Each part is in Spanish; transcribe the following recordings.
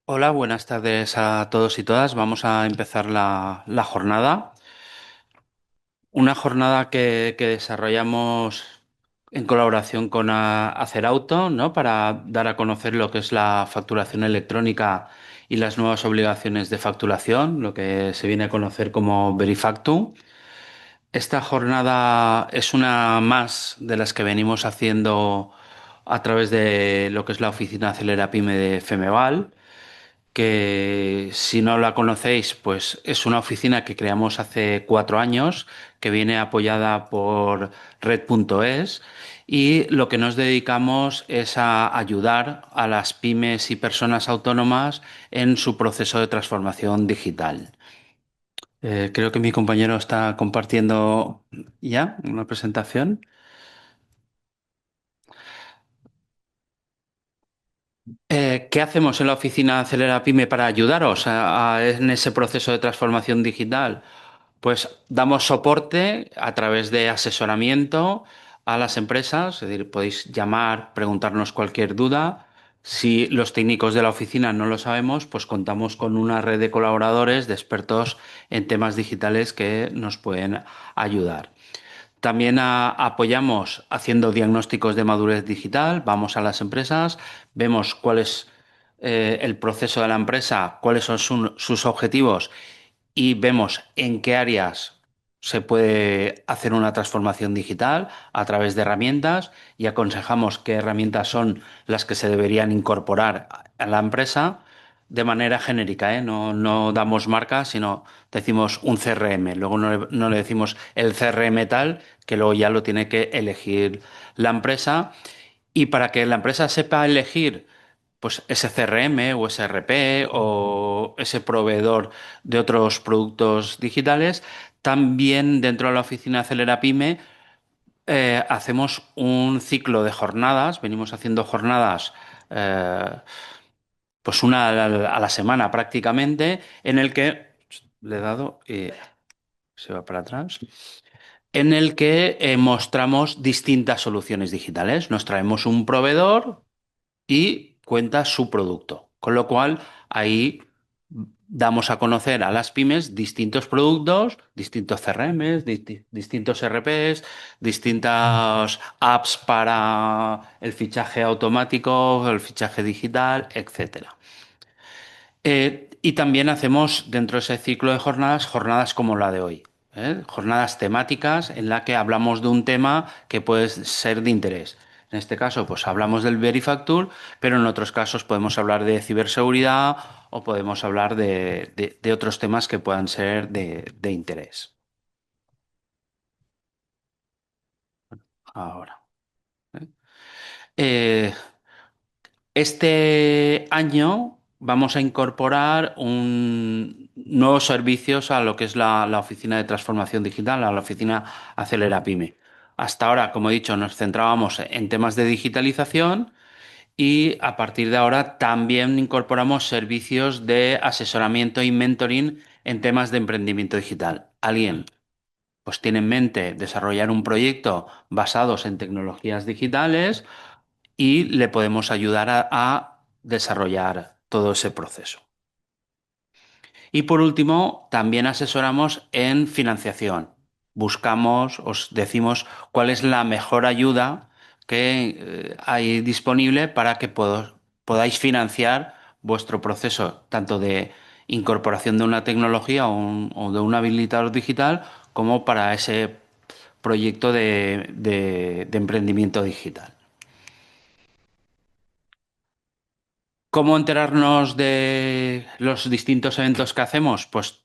Hola, buenas tardes a todos y todas. Vamos a empezar la jornada. Una jornada que desarrollamos en colaboración con Acerauto, ¿no? Para dar a conocer lo que es la facturación electrónica y las nuevas obligaciones de facturación, lo que se viene a conocer como Verifactu. Esta jornada es una más de las que venimos haciendo a través de lo que es la oficina Acelera Pyme de Femeval, que si no la conocéis, pues es una oficina que creamos hace 4 años, que viene apoyada por Red.es, y lo que nos dedicamos es a ayudar a las pymes y personas autónomas en su proceso de transformación digital. Creo que mi compañero está compartiendo ya una presentación. ¿Qué hacemos en la oficina Acelera Pyme para ayudaros en ese proceso de transformación digital? Pues damos soporte a través de asesoramiento a las empresas, es decir, podéis llamar, preguntarnos cualquier duda. Si los técnicos de la oficina no lo sabemos, pues contamos con una red de colaboradores, de expertos en temas digitales que nos pueden ayudar. También apoyamos haciendo diagnósticos de madurez digital, vamos a las empresas, vemos cuál es el proceso de la empresa, cuáles son sus objetivos y vemos en qué áreas se puede hacer una transformación digital a través de herramientas y aconsejamos qué herramientas son las que se deberían incorporar a la empresa de manera genérica, ¿eh? No damos marcas, sino decimos un CRM. Luego no le decimos el CRM tal, que luego ya lo tiene que elegir la empresa. Y para que la empresa sepa elegir pues ese CRM o ese RP o ese proveedor de otros productos digitales, también dentro de la oficina Acelera Pyme hacemos un ciclo de jornadas, venimos haciendo jornadas pues una a la semana prácticamente, en el que le he dado y se va para atrás, en el que mostramos distintas soluciones digitales. Nos traemos un proveedor y cuenta su producto. Con lo cual, ahí damos a conocer a las pymes distintos productos, distintos CRMs, distintos RPs, distintas apps para el fichaje automático, el fichaje digital, etcétera. Y también hacemos dentro de ese ciclo de jornadas, jornadas como la de hoy, ¿eh? Jornadas temáticas en la que hablamos de un tema que puede ser de interés. En este caso, pues hablamos del Verifactur, pero en otros casos podemos hablar de ciberseguridad o podemos hablar de otros temas que puedan ser de interés. Ahora. ¿Eh? Eh, Este año vamos a incorporar nuevos servicios a lo que es la oficina de transformación digital, a la oficina Acelera Pyme. Hasta ahora, como he dicho, nos centrábamos en temas de digitalización y a partir de ahora también incorporamos servicios de asesoramiento y mentoring en temas de emprendimiento digital. ¿Alguien pues tiene en mente desarrollar un proyecto basados en tecnologías digitales? Y le podemos ayudar a desarrollar todo ese proceso. Y por último, también asesoramos en financiación. Buscamos, os decimos cuál es la mejor ayuda que hay disponible para que podáis financiar vuestro proceso, tanto de incorporación de una tecnología o de un habilitador digital, como para ese proyecto de emprendimiento digital. ¿Cómo enterarnos de los distintos eventos que hacemos? Pues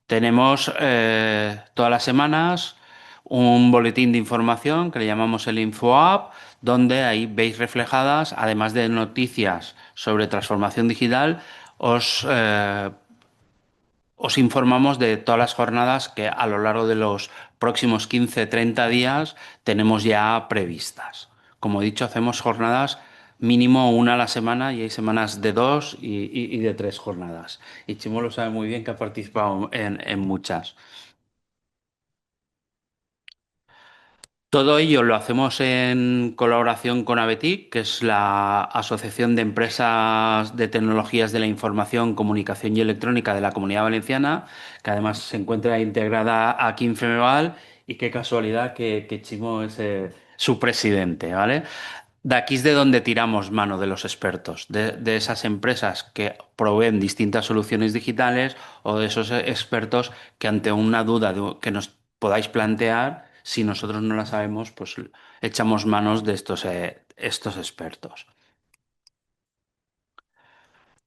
tenemos todas las semanas un boletín de información que le llamamos el InfoApp, donde ahí veis reflejadas, además de noticias sobre transformación digital, os informamos de todas las jornadas que a lo largo de los próximos 15-30 días tenemos ya previstas. Como he dicho, hacemos jornadas mínimo una a la semana y hay semanas de dos y de tres jornadas. Y Chimo lo sabe muy bien que ha participado en muchas. Todo ello lo hacemos en colaboración con ABETIC, que es la Asociación de Empresas de Tecnologías de la Información, Comunicación y Electrónica de la Comunidad Valenciana, que además se encuentra integrada aquí en Femeval y qué casualidad que Chimo es su presidente, ¿vale? De aquí es de donde tiramos mano de los expertos, de esas empresas que proveen distintas soluciones digitales o de esos expertos que ante una duda que nos podáis plantear, si nosotros no la sabemos, pues echamos manos de estos expertos.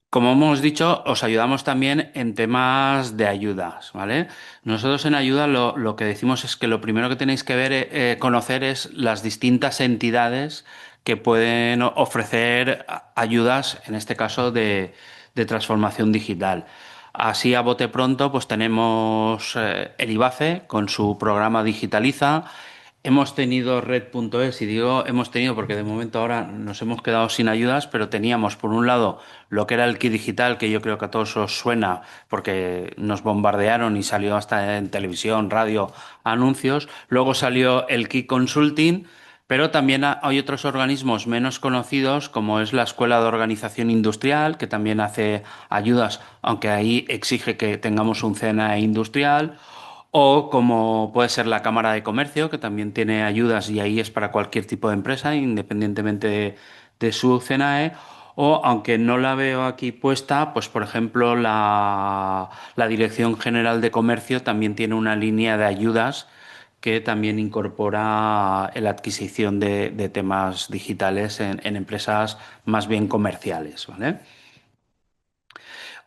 Como hemos dicho, os ayudamos también en temas de ayudas, ¿vale? Nosotros en ayuda lo que decimos es que lo primero que tenéis que ver, conocer es las distintas entidades que pueden ofrecer ayudas, en este caso de transformación digital. Así a bote pronto, pues tenemos el IBACE con su programa Digitaliza. Hemos tenido Red.es, y digo hemos tenido porque de momento ahora nos hemos quedado sin ayudas, pero teníamos por un lado lo que era el Kit Digital, que yo creo que a todos os suena porque nos bombardearon y salió hasta en televisión, radio, anuncios. Luego salió el Kit Consulting, pero también hay otros organismos menos conocidos, como es la Escuela de Organización Industrial, que también hace ayudas, aunque ahí exige que tengamos un CNA industrial. O como puede ser la Cámara de Comercio, que también tiene ayudas y ahí es para cualquier tipo de empresa, independientemente de su CNAE. O, aunque no la veo aquí puesta, pues por ejemplo la Dirección General de Comercio también tiene una línea de ayudas que también incorpora la adquisición de temas digitales en empresas más bien comerciales, ¿vale?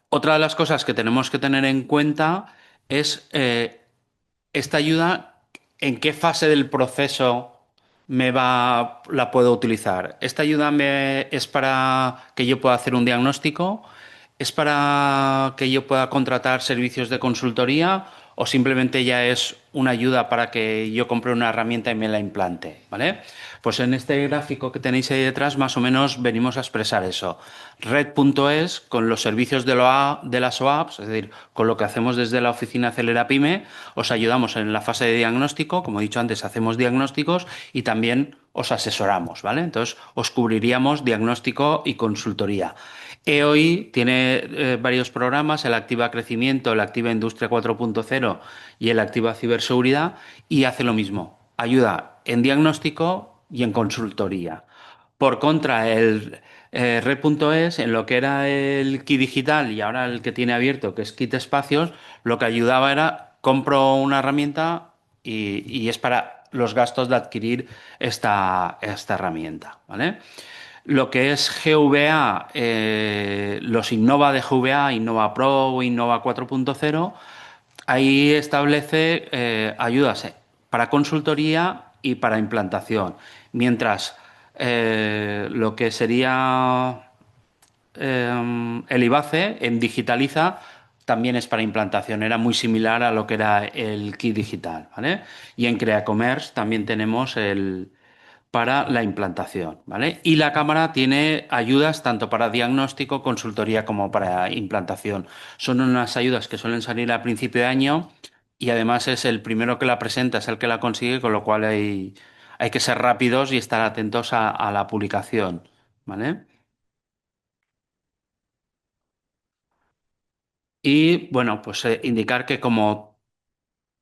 Otra de las cosas que tenemos que tener en cuenta es esta ayuda, ¿en qué fase del proceso la puedo utilizar? ¿Esta ayuda es para que yo pueda hacer un diagnóstico? ¿Es para que yo pueda contratar servicios de consultoría? ¿O simplemente ya es una ayuda para que yo compre una herramienta y me la implante? ¿Vale? Pues en este gráfico que tenéis ahí detrás, más o menos venimos a expresar eso. Red.es, con los servicios de las OAPs, es decir, con lo que hacemos desde la oficina Acelera Pyme, os ayudamos en la fase de diagnóstico. Como he dicho antes, hacemos diagnósticos y también os asesoramos, ¿vale? Entonces, os cubriríamos diagnóstico y consultoría. EOI tiene varios programas, el Activa Crecimiento, el Activa Industria 4.0 y el Activa Ciberseguridad, y hace lo mismo, ayuda en diagnóstico y en consultoría. Por contra, el Red.es, en lo que era el Kit Digital y ahora el que tiene abierto, que es Kit Espacios, lo que ayudaba era compro una herramienta y es para los gastos de adquirir esta herramienta, ¿vale? Lo que es GVA, los Innova de GVA, Innova Pro, Innova 4.0, ahí establece ayudas para consultoría y para implantación. Mientras lo que sería el IBACE en Digitaliza también es para implantación, era muy similar a lo que era el Kit Digital, ¿vale? Y en CreaCommerce también tenemos para la implantación, ¿vale? Y la cámara tiene ayudas tanto para diagnóstico, consultoría como para implantación. Son unas ayudas que suelen salir a principio de año y además es el primero que la presenta, es el que la consigue, con lo cual hay que ser rápidos y estar atentos a la publicación, ¿vale? Y bueno, pues indicar que como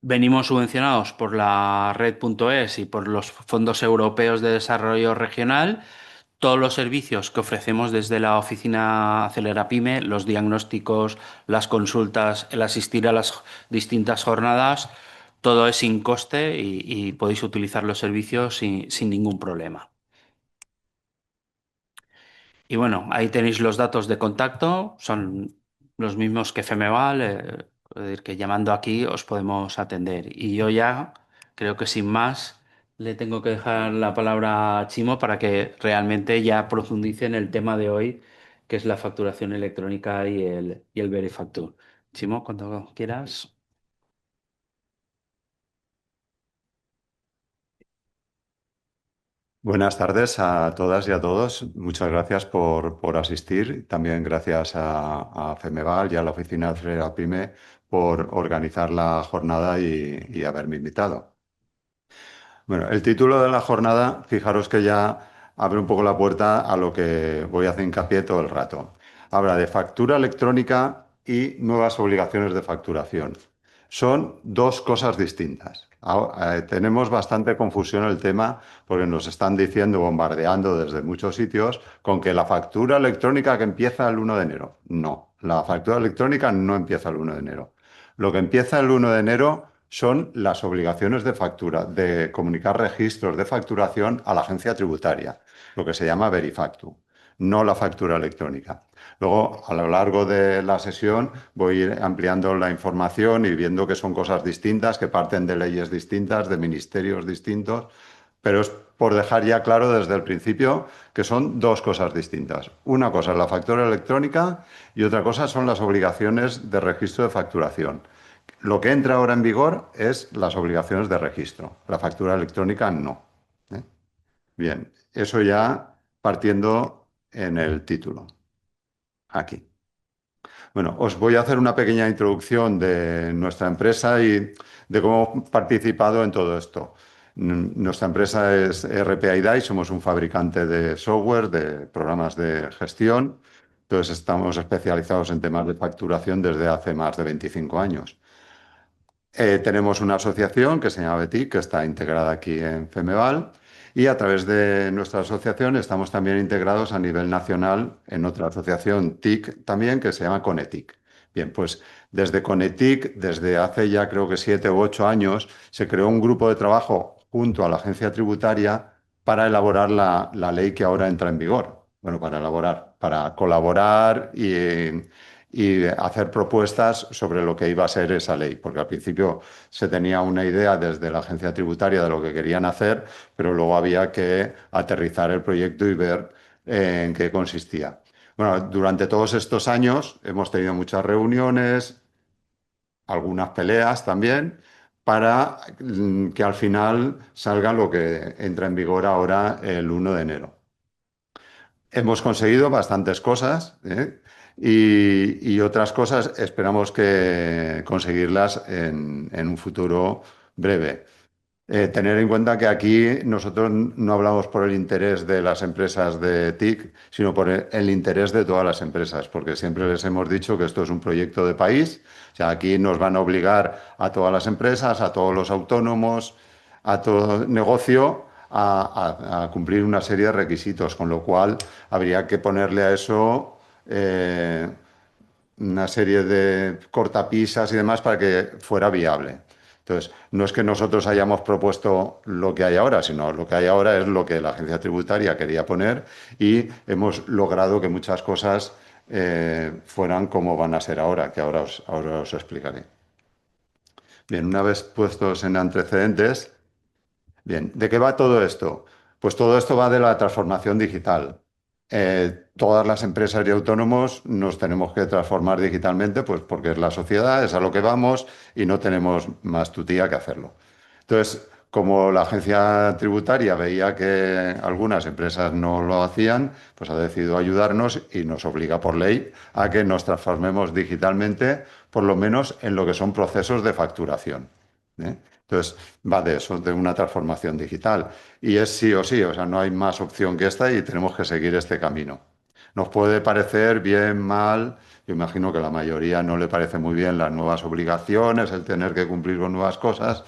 venimos subvencionados por la red.es y por los fondos europeos de desarrollo regional, todos los servicios que ofrecemos desde la oficina Acelera Pyme, los diagnósticos, las consultas, el asistir a las distintas jornadas, todo es sin coste y podéis utilizar los servicios sin ningún problema. Y bueno, ahí tenéis los datos de contacto, son los mismos que Femeval, es decir, que llamando aquí os podemos atender. Y yo ya creo que sin más le tengo que dejar la palabra a Chimo para que realmente ya profundice en el tema de hoy, que es la facturación electrónica y el Verifactur. Chimo, cuando quieras. Buenas tardes a todas y a todos. Muchas gracias por asistir. También gracias a Femeval y a la oficina de la PYME por organizar la jornada y haberme invitado. Bueno, el título de la jornada, fijaros que ya abre un poco la puerta a lo que voy a hacer hincapié todo el rato. Habla de factura electrónica y nuevas obligaciones de facturación. Son dos cosas distintas. Tenemos bastante confusión en el tema porque nos están diciendo, bombardeando desde muchos sitios, con que la factura electrónica que empieza el 1 de enero. No, la factura electrónica no empieza el 1 de enero. Lo que empieza el 1 de enero son las obligaciones de factura, de comunicar registros de facturación a la agencia tributaria, lo que se llama Verifactu, no la factura electrónica. Luego, a lo largo de la sesión, voy a ir ampliando la información y viendo que son cosas distintas, que parten de leyes distintas, de ministerios distintos, pero es por dejar ya claro desde el principio que son dos cosas distintas. Una cosa es la factura electrónica y otra cosa son las obligaciones de registro de facturación. Lo que entra ahora en vigor es las obligaciones de registro. La factura electrónica no. ¿Eh? Bien, eso ya partiendo en el título. Aquí. Bueno, os voy a hacer una pequeña introducción de nuestra empresa y de cómo hemos participado en todo esto. Nuestra empresa es RPA y somos un fabricante de software, de programas de gestión. Entonces estamos especializados en temas de facturación desde hace más de 25 años. Tenemos una asociación que se llama BETIC, que está integrada aquí en Femeval, y a través de nuestra asociación estamos también integrados a nivel nacional en otra asociación TIC también, que se llama Conetic. Bien, pues desde Conetic, desde hace ya creo que 7 u 8 años, se creó un grupo de trabajo junto a la agencia tributaria para elaborar la ley que ahora entra en vigor. Bueno, para elaborar, para colaborar y hacer propuestas sobre lo que iba a ser esa ley, porque al principio se tenía una idea desde la agencia tributaria de lo que querían hacer, pero luego había que aterrizar el proyecto y ver en qué consistía. Bueno, durante todos estos años hemos tenido muchas reuniones, algunas peleas también, para que al final salga lo que entra en vigor ahora el 1 de enero. Hemos conseguido bastantes cosas, ¿eh? Y otras cosas esperamos que conseguirlas en un futuro breve. Tener en cuenta que aquí nosotros no hablamos por el interés de las empresas de TIC, sino por el interés de todas las empresas, porque siempre les hemos dicho que esto es un proyecto de país. O sea, aquí nos van a obligar a todas las empresas, a todos los autónomos, a todo negocio a cumplir una serie de requisitos, con lo cual habría que ponerle a eso una serie de cortapisas y demás para que fuera viable. Entonces, no es que nosotros hayamos propuesto lo que hay ahora, sino lo que hay ahora es lo que la agencia tributaria quería poner y hemos logrado que muchas cosas fueran como van a ser ahora, que ahora os explicaré. Bien, una vez puestos en antecedentes, bien, ¿de qué va todo esto? Pues todo esto va de la transformación digital. Todas las empresas y autónomos nos tenemos que transformar digitalmente, pues porque es la sociedad, es a lo que vamos y no tenemos más tutía que hacerlo. Entonces, como la agencia tributaria veía que algunas empresas no lo hacían, pues ha decidido ayudarnos y nos obliga por ley a que nos transformemos digitalmente, por lo menos en lo que son procesos de facturación. ¿Eh? Entonces, va de eso, de una transformación digital. Y es sí o sí, o sea, no hay más opción que esta y tenemos que seguir este camino. Nos puede parecer bien, mal, yo imagino que a la mayoría no le parece muy bien las nuevas obligaciones, el tener que cumplir con nuevas cosas,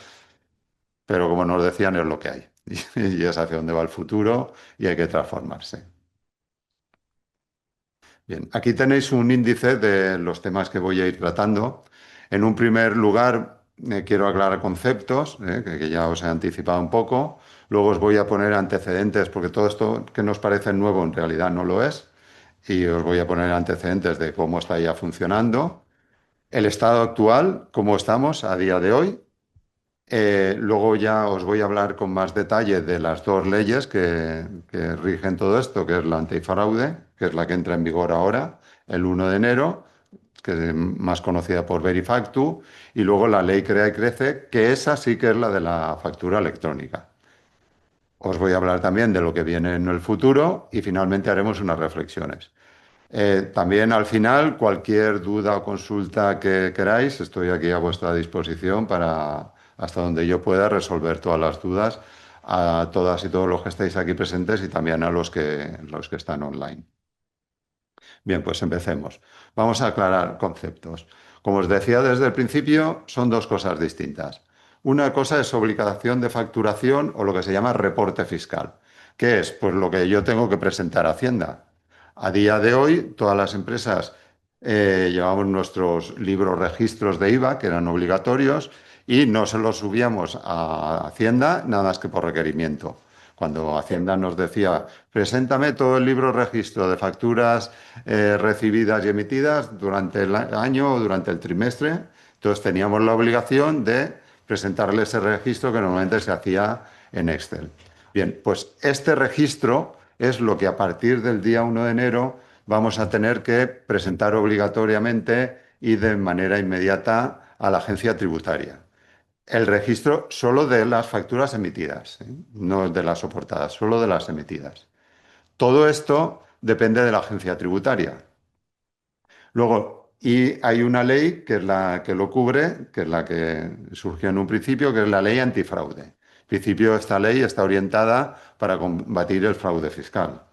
pero como nos decían, es lo que hay. Y es hacia dónde va el futuro y hay que transformarse. Bien, aquí tenéis un índice de los temas que voy a ir tratando. En un primer lugar, quiero aclarar conceptos, que ya os he anticipado un poco. Luego os voy a poner antecedentes, porque todo esto que nos parece nuevo en realidad no lo es. Y os voy a poner antecedentes de cómo está ya funcionando. El estado actual, cómo estamos a día de hoy. Luego ya os voy a hablar con más detalle de las dos leyes que rigen todo esto, que es la antifraude, que es la que entra en vigor ahora, el 1 de enero, que es más conocida por Verifactu, y luego la ley Crea y Crece, que esa sí que es la de la factura electrónica. Os voy a hablar también de lo que viene en el futuro y finalmente haremos unas reflexiones. También al final, cualquier duda o consulta que queráis, estoy aquí a vuestra disposición para, hasta donde yo pueda, resolver todas las dudas a todas y todos los que estáis aquí presentes y también a los que están online. Bien, pues empecemos. Vamos a aclarar conceptos. Como os decía desde el principio, son dos cosas distintas. Una cosa es obligación de facturación o lo que se llama reporte fiscal. ¿Qué es? Pues lo que yo tengo que presentar a Hacienda. A día de hoy, todas las empresas llevamos nuestros libros registros de IVA, que eran obligatorios, y no se los subíamos a Hacienda nada más que por requerimiento. Cuando Hacienda nos decía, preséntame todo el libro registro de facturas recibidas y emitidas durante el año o durante el trimestre, entonces teníamos la obligación de presentarle ese registro que normalmente se hacía en Excel. Bien, pues este registro es lo que a partir del día 1 de enero vamos a tener que presentar obligatoriamente y de manera inmediata a la agencia tributaria. El registro solo de las facturas emitidas, ¿eh? No de las soportadas, solo de las emitidas. Todo esto depende de la agencia tributaria. Luego, y hay una ley que es la que lo cubre, que es la que surgió en un principio, que es la ley antifraude. En principio, esta ley está orientada para combatir el fraude fiscal.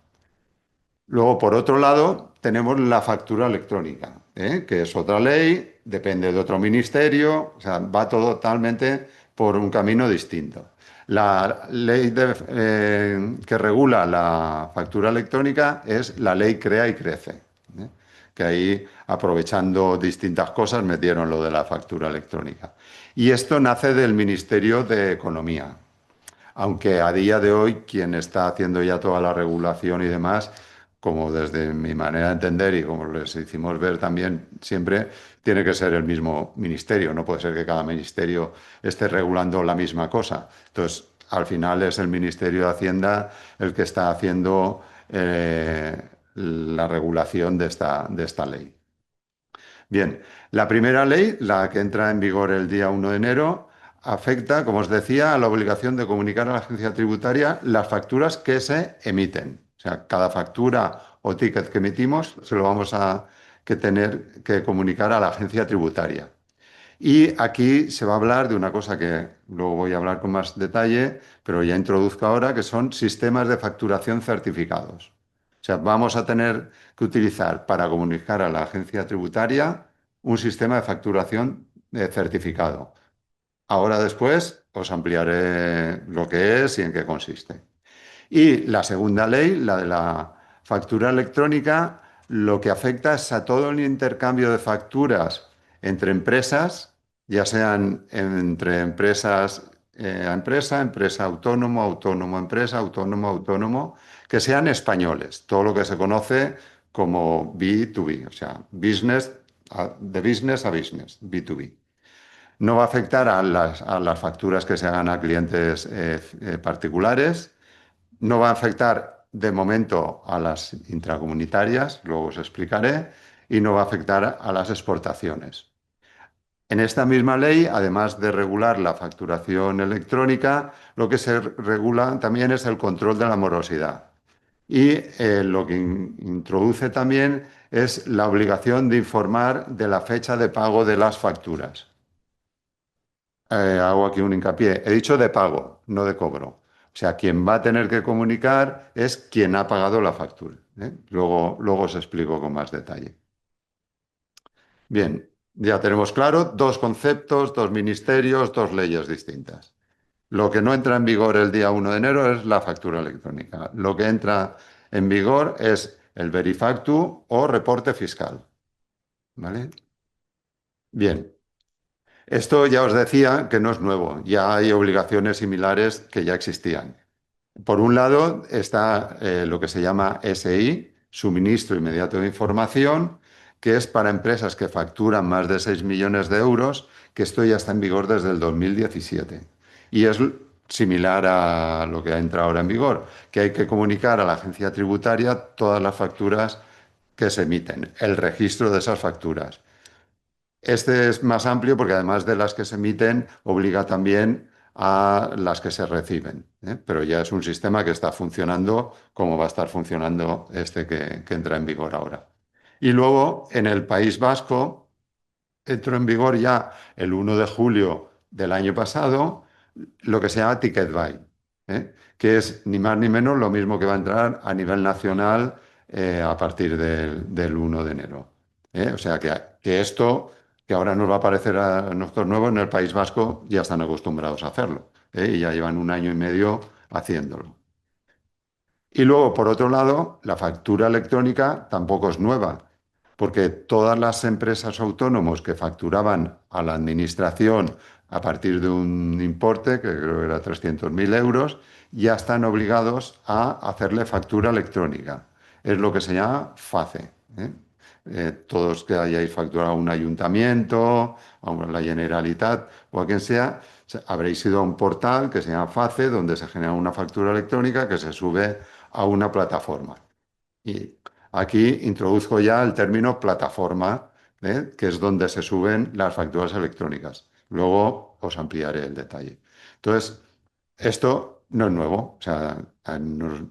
Luego, por otro lado, tenemos la factura electrónica, ¿eh? Que es otra ley, depende de otro ministerio, o sea, va todo totalmente por un camino distinto. La ley que regula la factura electrónica es la ley Crea y Crece, ¿eh? Que ahí, aprovechando distintas cosas, metieron lo de la factura electrónica. Y esto nace del Ministerio de Economía, aunque a día de hoy quien está haciendo ya toda la regulación y demás, como desde mi manera de entender y como les hicimos ver también siempre, tiene que ser el mismo ministerio. No puede ser que cada ministerio esté regulando la misma cosa. Entonces, al final es el Ministerio de Hacienda el que está haciendo la regulación de esta ley. Bien, la primera ley, la que entra en vigor el día 1 de enero, afecta, como os decía, a la obligación de comunicar a la agencia tributaria las facturas que se emiten. O sea, cada factura o ticket que emitimos se lo vamos a que tener que comunicar a la agencia tributaria. Y aquí se va a hablar de una cosa que luego voy a hablar con más detalle, pero ya introduzco ahora, que son sistemas de facturación certificados. O sea, vamos a tener que utilizar para comunicar a la agencia tributaria un sistema de facturación certificado. Ahora después os ampliaré lo que es y en qué consiste. Y la segunda ley, la de la factura electrónica, lo que afecta es a todo el intercambio de facturas entre empresas, ya sean entre empresas a empresa, empresa autónomo, autónomo a empresa, autónomo a autónomo, que sean españoles, todo lo que se conoce como B2B, o sea, de business a business, B2B. No va a afectar a las facturas que se hagan a clientes particulares, no va a afectar de momento a las intracomunitarias, luego os explicaré, y no va a afectar a las exportaciones. En esta misma ley, además de regular la facturación electrónica, lo que se regula también es el control de la morosidad. Y lo que introduce también es la obligación de informar de la fecha de pago de las facturas. Hago aquí un hincapié. He dicho de pago, no de cobro. O sea, quien va a tener que comunicar es quien ha pagado la factura, ¿eh? Luego os explico con más detalle. Bien, ya tenemos claro dos conceptos, dos ministerios, dos leyes distintas. Lo que no entra en vigor el día 1 de enero es la factura electrónica. Lo que entra en vigor es el Verifactu o reporte fiscal. ¿Vale? Bien. Esto ya os decía que no es nuevo, ya hay obligaciones similares que ya existían. Por un lado está lo que se llama SI, Suministro Inmediato de Información, que es para empresas que facturan más de 6 millones de euros, que esto ya está en vigor desde el 2017. Y es similar a lo que entra ahora en vigor, que hay que comunicar a la agencia tributaria todas las facturas que se emiten, el registro de esas facturas. Este es más amplio porque además de las que se emiten, obliga también a las que se reciben, ¿eh? Pero ya es un sistema que está funcionando como va a estar funcionando este que entra en vigor ahora. Y luego, en el País Vasco, entró en vigor ya el 1 de julio del año pasado lo que se llama Ticket Buy. que es ni más ni menos lo mismo que va a entrar a nivel nacional a partir del 1 de enero. O sea que esto, que ahora nos va a parecer a nosotros nuevo, en el País Vasco ya están acostumbrados a hacerlo, y ya llevan un año y medio haciéndolo. Y luego, por otro lado, la factura electrónica tampoco es nueva, porque todas las empresas autónomos que facturaban a la administración a partir de un importe, que creo que era 300.000 euros, ya están obligados a hacerle factura electrónica. Es lo que se llama FACE. ¿eh? Todos que hayáis facturado a un ayuntamiento, a la Generalitat o a quien sea, habréis ido a un portal que se llama FACE, donde se genera una factura electrónica que se sube a una plataforma. Y aquí introduzco ya el término plataforma, que es donde se suben las facturas electrónicas. Luego os ampliaré el detalle. Entonces, esto no es nuevo. O sea,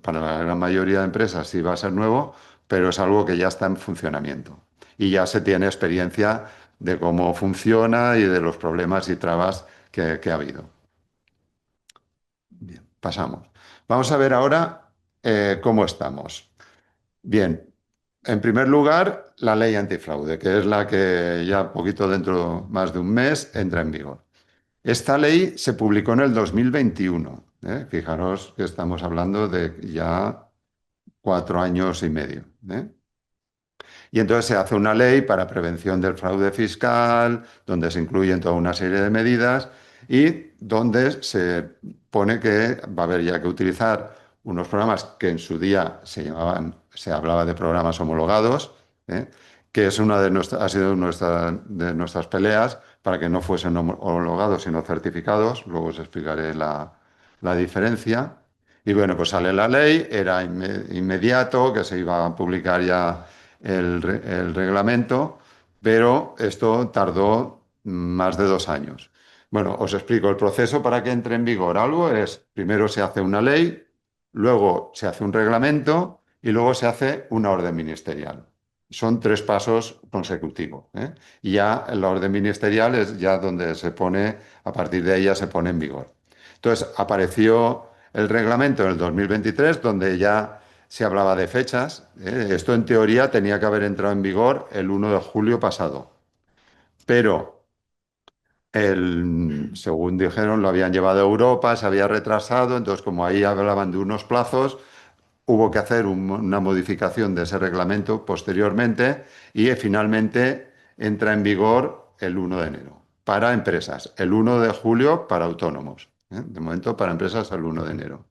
para la gran mayoría de empresas sí va a ser nuevo, pero es algo que ya está en funcionamiento. Y ya se tiene experiencia de cómo funciona y de los problemas y trabas que ha habido. Bien, pasamos. Vamos a ver ahora cómo estamos. Bien, en primer lugar, la ley antifraude, que es la que ya poquito dentro, más de un mes, entra en vigor. Esta ley se publicó en el 2021. Fijaros que estamos hablando de ya 4 años y medio. Y entonces se hace una ley para prevención del fraude fiscal, donde se incluyen toda una serie de medidas y donde se pone que va a haber ya que utilizar unos programas que en su día se hablaba de programas homologados, ¿eh? Que es ha sido de nuestras peleas para que no fuesen homologados, sino certificados. Luego os explicaré la diferencia. Y bueno, pues sale la ley, era inmediato, que se iba a publicar ya el reglamento, pero esto tardó más de 2 años. Bueno, os explico el proceso para que entre en vigor algo. Primero se hace una ley, luego se hace un reglamento y luego se hace una orden ministerial. Son 3 pasos consecutivos. Y ya la orden ministerial es ya donde se pone, a partir de ella se pone en vigor. Entonces, apareció el reglamento en el 2023, donde ya se hablaba de fechas. Esto en teoría tenía que haber entrado en vigor el 1 de julio pasado, pero según dijeron, lo habían llevado a Europa, se había retrasado, entonces como ahí hablaban de unos plazos, hubo que hacer una modificación de ese reglamento posteriormente y finalmente entra en vigor el 1 de enero para empresas, el 1 de julio para autónomos. De momento para empresas el 1 de enero.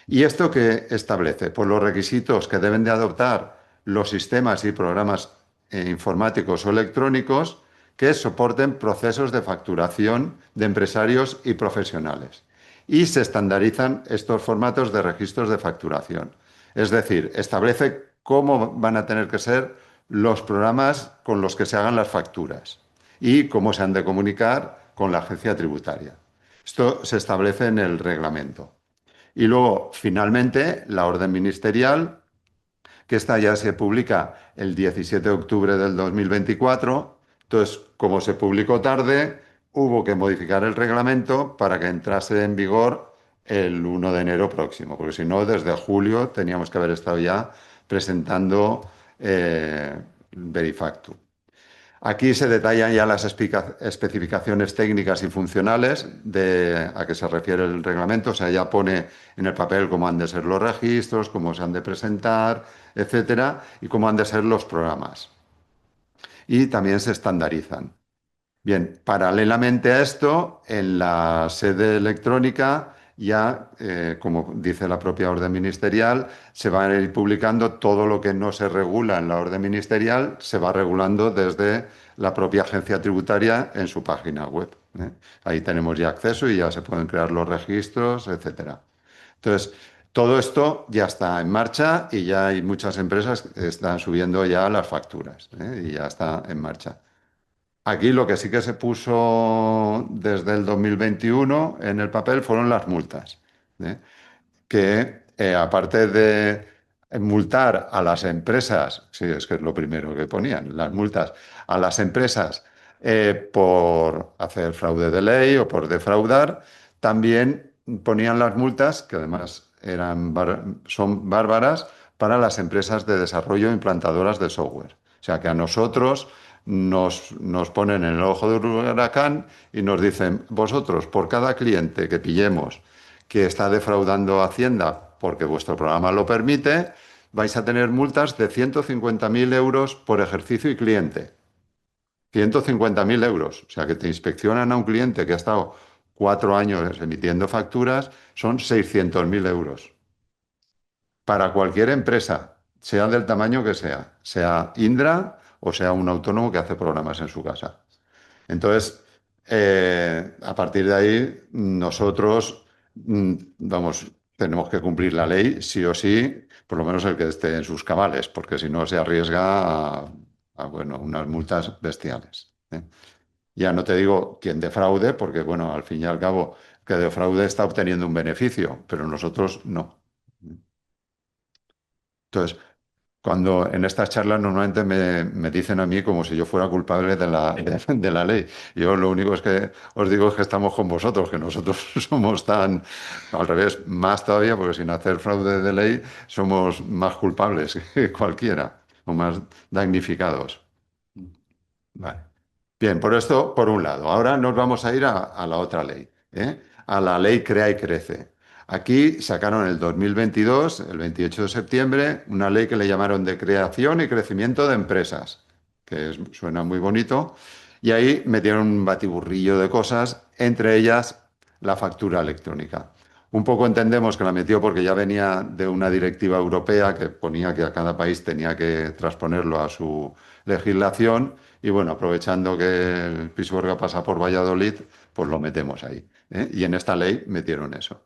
¿Y esto qué establece? Pues los requisitos que deben de adoptar los sistemas y programas informáticos o electrónicos que soporten procesos de facturación de empresarios y profesionales. Y se estandarizan estos formatos de registros de facturación. Es decir, establece cómo van a tener que ser los programas con los que se hagan las facturas y cómo se han de comunicar con la agencia tributaria. Esto se establece en el reglamento. Y luego, finalmente, la orden ministerial, que esta ya se publica el 17 de octubre del 2024. Entonces, como se publicó tarde, hubo que modificar el reglamento para que entrase en vigor el 1 de enero próximo, porque si no, desde julio teníamos que haber estado ya presentando Verifactu. Aquí se detallan ya las especificaciones técnicas y funcionales a que se refiere el reglamento. O sea, ya pone en el papel cómo han de ser los registros, cómo se han de presentar, etcétera, y cómo han de ser los programas. Y también se estandarizan. Bien, paralelamente a esto, en la sede electrónica ya, como dice la propia orden ministerial, se va a ir publicando todo lo que no se regula en la orden ministerial, se va regulando desde la propia agencia tributaria en su página web. Ahí tenemos ya acceso y ya se pueden crear los registros, etcétera. Entonces, todo esto ya está en marcha y ya hay muchas empresas que están subiendo ya las facturas, y ya está en marcha. Aquí lo que sí que se puso desde el 2021 en el papel fueron las multas, que aparte de multar a las empresas, sí, es que es lo primero que ponían, las multas a las empresas por hacer fraude de ley o por defraudar, también ponían las multas, que además son bárbaras, para las empresas de desarrollo implantadoras de software. O sea, que a nosotros nos ponen en el ojo del huracán y nos dicen, vosotros, por cada cliente que pillemos que está defraudando a Hacienda porque vuestro programa lo permite, vais a tener multas de 150.000 euros por ejercicio y cliente. 150.000 euros. O sea, que te inspeccionan a un cliente que ha estado 4 años emitiendo facturas, son 600.000 euros. Para cualquier empresa, sea del tamaño que sea Indra o sea un autónomo que hace programas en su casa. Entonces, a partir de ahí, nosotros, vamos, tenemos que cumplir la ley, sí o sí, por lo menos el que esté en sus cabales, porque si no se arriesga bueno, unas multas bestiales. ¿Eh? Ya no te digo quién defraude, porque, bueno, al fin y al cabo, que defraude está obteniendo un beneficio, pero nosotros no. Entonces, cuando en estas charlas normalmente me dicen a mí como si yo fuera culpable de la ley. Yo lo único es que os digo es que estamos con vosotros, que nosotros somos tan, al revés, más todavía, porque sin hacer fraude de ley somos más culpables que cualquiera, o más damnificados. Vale. Bien, por esto, por un lado. Ahora nos vamos a ir a la otra ley, ¿eh? A la ley Crea y Crece. Aquí sacaron en el 2022, el 28 de septiembre, una ley que le llamaron de creación y crecimiento de empresas, suena muy bonito, y ahí metieron un batiburrillo de cosas, entre ellas la factura electrónica. Un poco entendemos que la metió porque ya venía de una directiva europea que ponía que a cada país tenía que transponerlo a su legislación y bueno, aprovechando que el Pisuerga pasa por Valladolid, pues lo metemos ahí. ¿Eh? Y en esta ley metieron eso.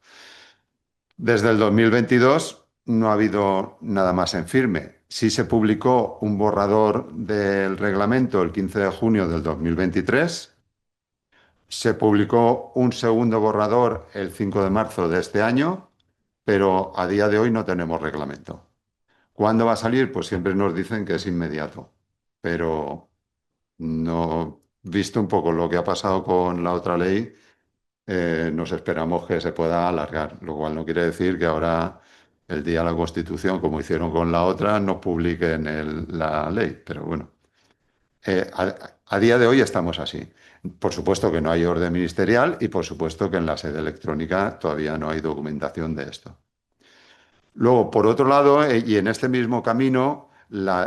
Desde el 2022 no ha habido nada más en firme. Sí se publicó un borrador del reglamento el 15 de junio del 2023. Se publicó un segundo borrador el 5 de marzo de este año, pero a día de hoy no tenemos reglamento. ¿Cuándo va a salir? Pues siempre nos dicen que es inmediato, pero no, visto un poco lo que ha pasado con la otra ley, nos esperamos que se pueda alargar, lo cual no quiere decir que ahora, el día de la Constitución, como hicieron con la otra, no publiquen la ley, pero bueno, a día de hoy estamos así. Por supuesto que no hay orden ministerial y por supuesto que en la sede electrónica todavía no hay documentación de esto. Luego, por otro lado, y en este mismo camino,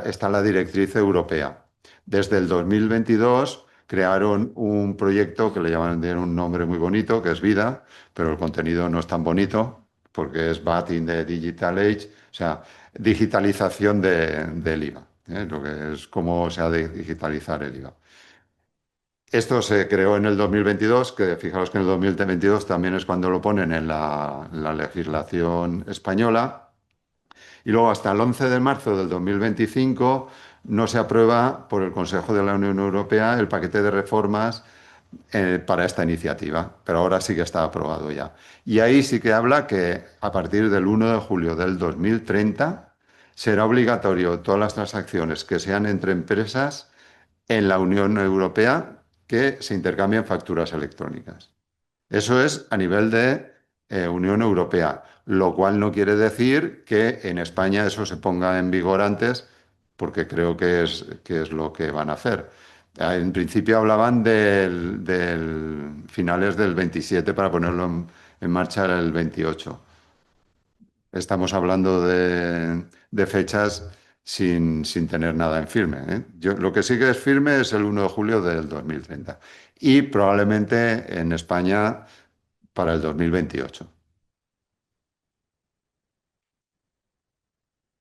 está la directriz europea. Desde el 2022 crearon un proyecto que le llaman, tiene un nombre muy bonito, que es Vida, pero el contenido no es tan bonito porque es VAT in the Digital Age, o sea, digitalización del IVA, lo que es cómo se ha de digitalizar el IVA. Esto se creó en el 2022, que fijaros que en el 2022 también es cuando lo ponen en la legislación española. Y luego hasta el 11 de marzo del 2025 no se aprueba por el Consejo de la Unión Europea el paquete de reformas para esta iniciativa, pero ahora sí que está aprobado ya. Y ahí sí que habla que a partir del 1 de julio del 2030 será obligatorio todas las transacciones que sean entre empresas en la Unión Europea que se intercambien facturas electrónicas. Eso es a nivel de Unión Europea, lo cual no quiere decir que en España eso se ponga en vigor antes, porque creo que es lo que van a hacer. En principio hablaban del finales del 27 para ponerlo en marcha el 28. Estamos hablando de fechas sin tener nada en firme. ¿Eh? Lo que sí que es firme es el 1 de julio del 2030 y probablemente en España para el 2028.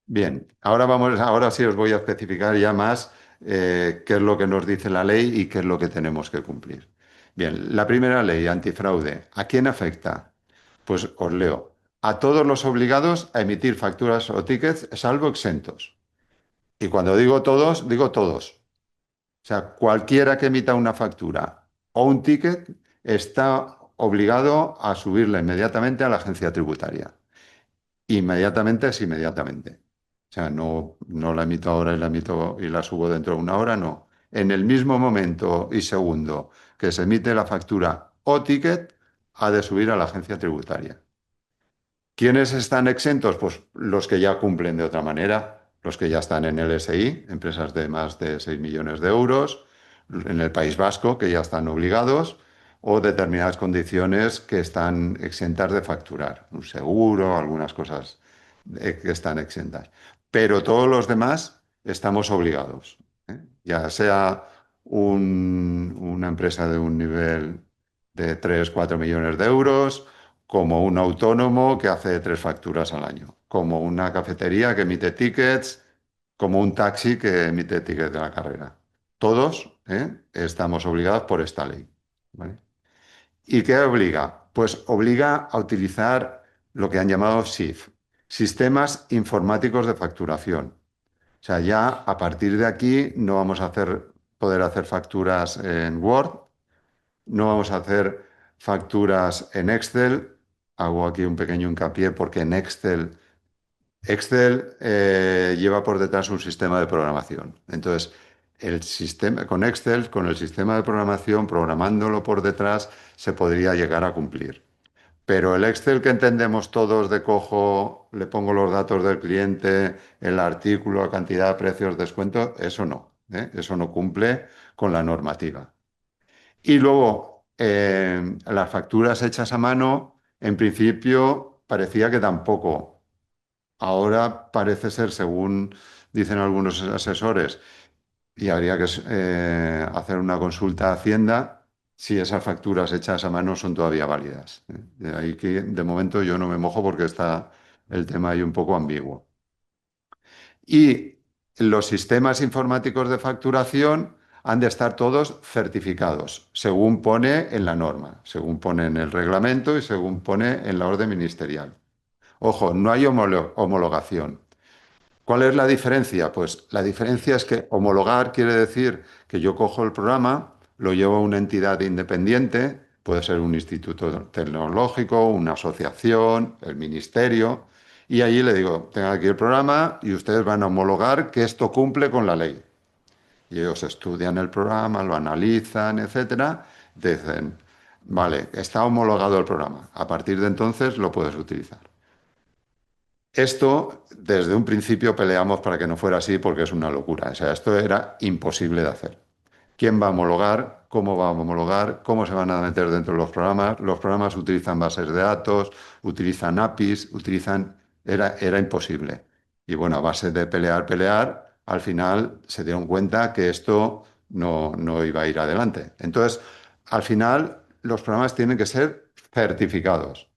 Bien, ahora sí os voy a especificar ya más qué es lo que nos dice la ley y qué es lo que tenemos que cumplir. Bien, la primera ley, antifraude, ¿a quién afecta? Pues os leo. A todos los obligados a emitir facturas o tickets, salvo exentos. Y cuando digo todos. O sea, cualquiera que emita una factura o un ticket está obligado a subirla inmediatamente a la agencia tributaria. Inmediatamente es inmediatamente. O sea, no la emito ahora y la emito y la subo dentro de una hora, no. En el mismo momento y segundo que se emite la factura o ticket, ha de subir a la agencia tributaria. ¿Quiénes están exentos? Pues los que ya cumplen de otra manera, los que ya están en el SI, empresas de más de 6 millones de euros, en el País Vasco, que ya están obligados, o determinadas condiciones que están exentas de facturar, un seguro, algunas cosas que están exentas. Pero todos los demás estamos obligados, ¿eh? Ya sea una empresa de un nivel de 3 4 millones de euros, como un autónomo que hace 3 facturas al año, como una cafetería que emite tickets, como un taxi que emite tickets de la carrera. Todos, estamos obligados por esta ley, ¿vale? ¿Y qué obliga? Pues obliga a utilizar lo que han llamado SIF, Sistemas Informáticos de Facturación. O sea, ya a partir de aquí no vamos a poder hacer facturas en Word, no vamos a hacer facturas en Excel. Hago aquí un pequeño hincapié porque en Excel lleva por detrás un sistema de programación. Entonces, el sistema, con Excel, con el sistema de programación, programándolo por detrás, se podría llegar a cumplir. Pero el Excel que entendemos todos de cojo, le pongo los datos del cliente, el artículo, cantidad, precios, descuento, eso no, ¿eh? Eso no cumple con la normativa. Y luego, las facturas hechas a mano, en principio parecía que tampoco. Ahora parece ser, según dicen algunos asesores, y habría que hacer una consulta a Hacienda si esas facturas hechas a mano son todavía válidas. De ahí que de momento yo no me mojo porque está el tema ahí un poco ambiguo. Y los sistemas informáticos de facturación han de estar todos certificados, según pone en la norma, según pone en el reglamento y según pone en la orden ministerial. Ojo, no hay homologación. ¿Cuál es la diferencia? Pues la diferencia es que homologar quiere decir que yo cojo el programa, lo llevo a una entidad independiente, puede ser un instituto tecnológico, una asociación, el ministerio, y allí le digo, tengo aquí el programa y ustedes van a homologar que esto cumple con la ley. Y ellos estudian el programa, lo analizan, etcétera, dicen, vale, está homologado el programa. A partir de entonces lo puedes utilizar. Esto, desde un principio peleamos para que no fuera así porque es una locura. O sea, esto era imposible de hacer. ¿Quién va a homologar? ¿Cómo va a homologar? ¿Cómo se van a meter dentro de los programas? Los programas utilizan bases de datos, utilizan APIs, utilizan... Era imposible. Y bueno, a base de pelear, al final se dieron cuenta que esto no iba a ir adelante. Entonces, al final, los programas tienen que ser certificados.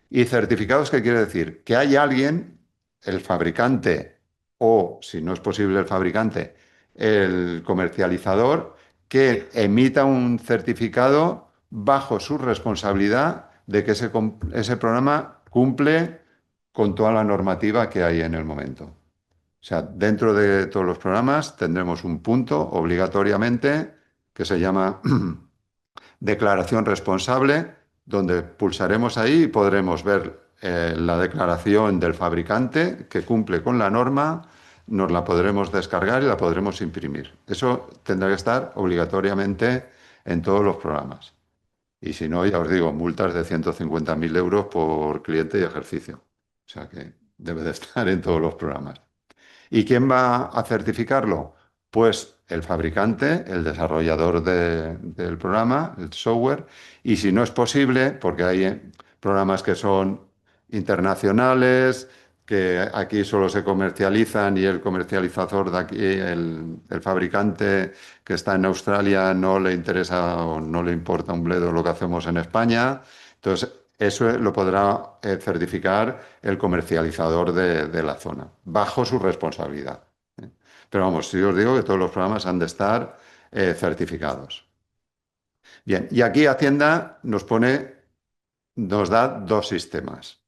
¿Y certificados qué quiere decir? Que hay alguien, el fabricante o, si no es posible el fabricante, el comercializador, que emita un certificado bajo su responsabilidad de que ese programa cumple con toda la normativa que hay en el momento. O sea, dentro de todos los programas tendremos un punto obligatoriamente que se llama declaración responsable, donde pulsaremos ahí y podremos ver la declaración del fabricante que cumple con la norma, nos la podremos descargar y la podremos imprimir. Eso tendrá que estar obligatoriamente en todos los programas. Y si no, ya os digo, multas de 150.000 euros por cliente y ejercicio. O sea que debe de estar en todos los programas. ¿Y quién va a certificarlo? Pues el fabricante, el desarrollador del programa, el software, y si no es posible, porque hay programas que son internacionales, que aquí solo se comercializan y el comercializador de aquí, el fabricante que está en Australia, no le interesa o no le importa un bledo lo que hacemos en España. Entonces, eso lo podrá certificar el comercializador de la zona, bajo su responsabilidad. ¿Eh? Pero vamos, si os digo que todos los programas han de estar certificados. Bien, y aquí Hacienda nos da dos sistemas.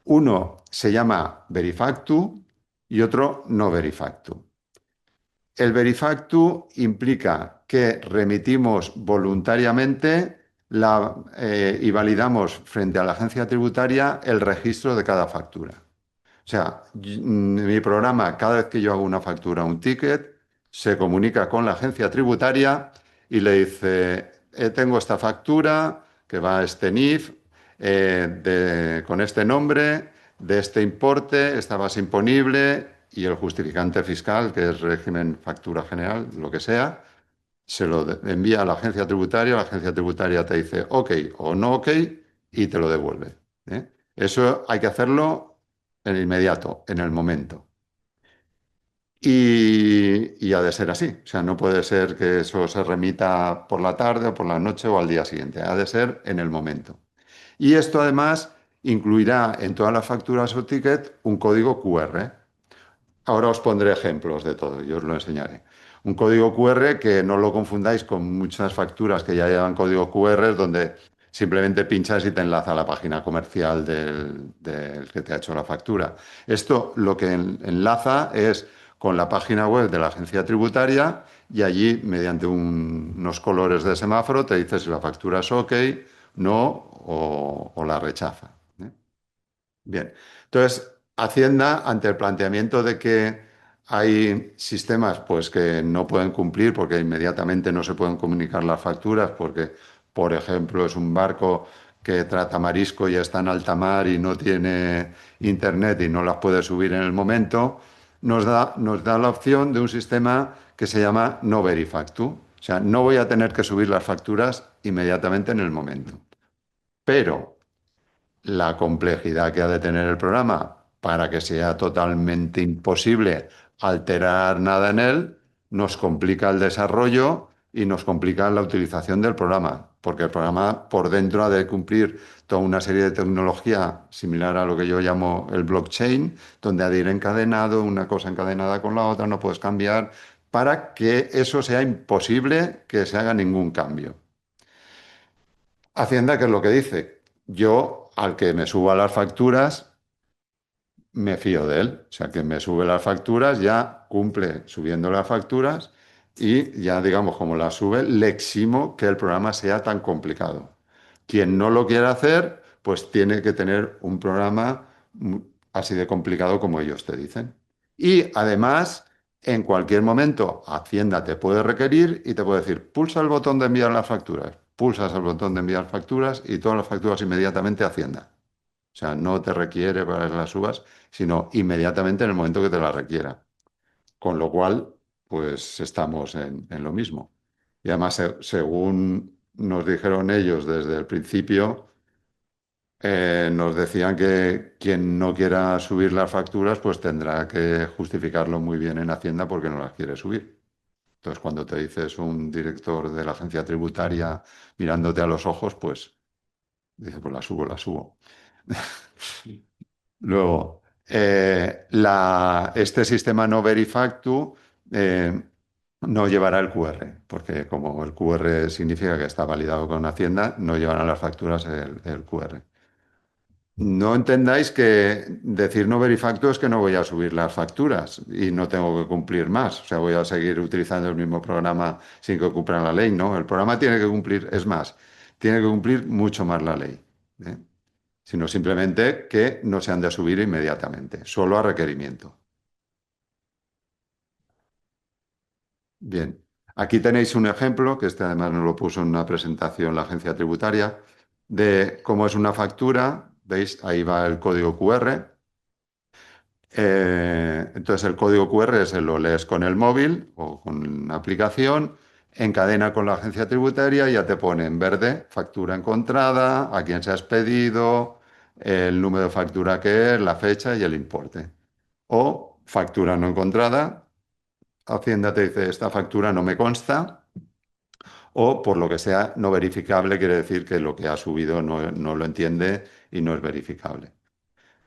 Uno se llama Verifactu y otro no Verifactu. El Verifactu implica que remitimos voluntariamente y validamos frente a la agencia tributaria el registro de cada factura. O sea, mi programa, cada vez que yo hago una factura, un ticket, se comunica con la agencia tributaria y le dice, tengo esta factura que va este NIF con este nombre, de este importe, esta base imponible y el justificante fiscal, que es régimen factura general, lo que sea, se lo envía a la agencia tributaria te dice OK o no OK y te lo devuelve. ¿Eh? Eso hay que hacerlo en el inmediato, en el momento. Y ha de ser así. O sea, no puede ser que eso se remita por la tarde o por la noche o al día siguiente. Ha de ser en el momento. Y esto además incluirá en todas las facturas o ticket un código QR. Ahora os pondré ejemplos de todo, yo os lo enseñaré. Un código QR que no lo confundáis con muchas facturas que ya llevan código QR, donde simplemente pinchas y te enlaza a la página comercial del que te ha hecho la factura. Esto lo que enlaza es con la página web de la agencia tributaria y allí, mediante unos colores de semáforo, te dice si la factura es OK, no o la rechaza. ¿Eh? Bien, entonces Hacienda, ante el planteamiento de que hay sistemas pues, que no pueden cumplir porque inmediatamente no se pueden comunicar las facturas, porque, por ejemplo, es un barco que trata marisco y está en alta mar y no tiene internet y no las puede subir en el momento, nos da la opción de un sistema que se llama no verifactu. O sea, no voy a tener que subir las facturas inmediatamente en el momento. Pero la complejidad que ha de tener el programa para que sea totalmente imposible alterar nada en él, nos complica el desarrollo y nos complica la utilización del programa, porque el programa por dentro ha de cumplir toda una serie de tecnología similar a lo que yo llamo el blockchain, donde ha de ir encadenado, una cosa encadenada con la otra, no puedes cambiar, para que eso sea imposible que se haga ningún cambio. Hacienda, ¿qué es lo que dice? Yo, al que me suba las facturas, me fío de él. O sea, que me sube las facturas, ya cumple subiendo las facturas y ya, digamos, como las sube, le eximo que el programa sea tan complicado. Quien no lo quiera hacer, pues tiene que tener un programa así de complicado como ellos te dicen. Y además, en cualquier momento, Hacienda te puede requerir y te puede decir, pulsa el botón de enviar las facturas. Pulsas el botón de enviar facturas y todas las facturas inmediatamente a Hacienda. O sea, no te requiere para que las subas, sino inmediatamente en el momento que te la requiera. Con lo cual, pues estamos en lo mismo. Y además, según nos dijeron ellos desde el principio, nos decían que quien no quiera subir las facturas, pues tendrá que justificarlo muy bien en Hacienda porque no las quiere subir. Entonces, cuando te dices un director de la agencia tributaria mirándote a los ojos, pues dice, pues la subo, la subo. Luego, este sistema no verifactu no llevará el QR, porque como el QR significa que está validado con Hacienda, no llevarán las facturas el QR. No entendáis que decir no verifacto es que no voy a subir las facturas y no tengo que cumplir más. O sea, voy a seguir utilizando el mismo programa sin que cumplan la ley. No, el programa tiene que cumplir, es más, tiene que cumplir mucho más la ley. ¿Eh? Sino simplemente que no se han de subir inmediatamente, solo a requerimiento. Bien, aquí tenéis un ejemplo, que este además nos lo puso en una presentación la agencia tributaria, de cómo es una factura. ¿Veis? Ahí va el código QR. Entonces el código QR se lo lees con el móvil o con una aplicación, encadena con la agencia tributaria y ya te pone en verde factura encontrada, a quién se has pedido, el número de factura que es, la fecha y el importe. O factura no encontrada, Hacienda te dice esta factura no me consta, o por lo que sea no verificable, quiere decir que lo que ha subido no lo entiende y no es verificable.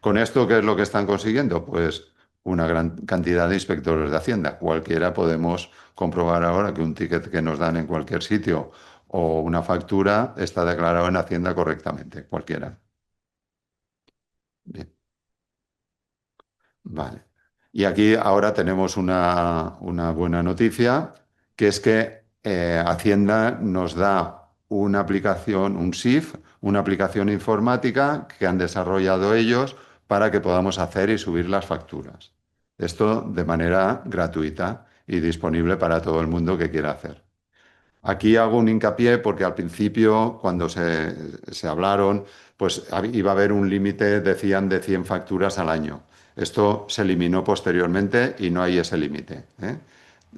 ¿Con esto qué es lo que están consiguiendo? Pues una gran cantidad de inspectores de Hacienda. Cualquiera podemos comprobar ahora que un ticket que nos dan en cualquier sitio o una factura está declarado en Hacienda correctamente. Cualquiera. Bien, vale. Y aquí ahora tenemos una buena noticia, que es que Hacienda nos da una aplicación, un SIF, una aplicación informática que han desarrollado ellos para que podamos hacer y subir las facturas. Esto de manera gratuita y disponible para todo el mundo que quiera hacer. Aquí hago un hincapié porque al principio, cuando se hablaron, pues iba a haber un límite, decían, de 100 facturas al año. Esto se eliminó posteriormente y no hay ese límite, ¿eh?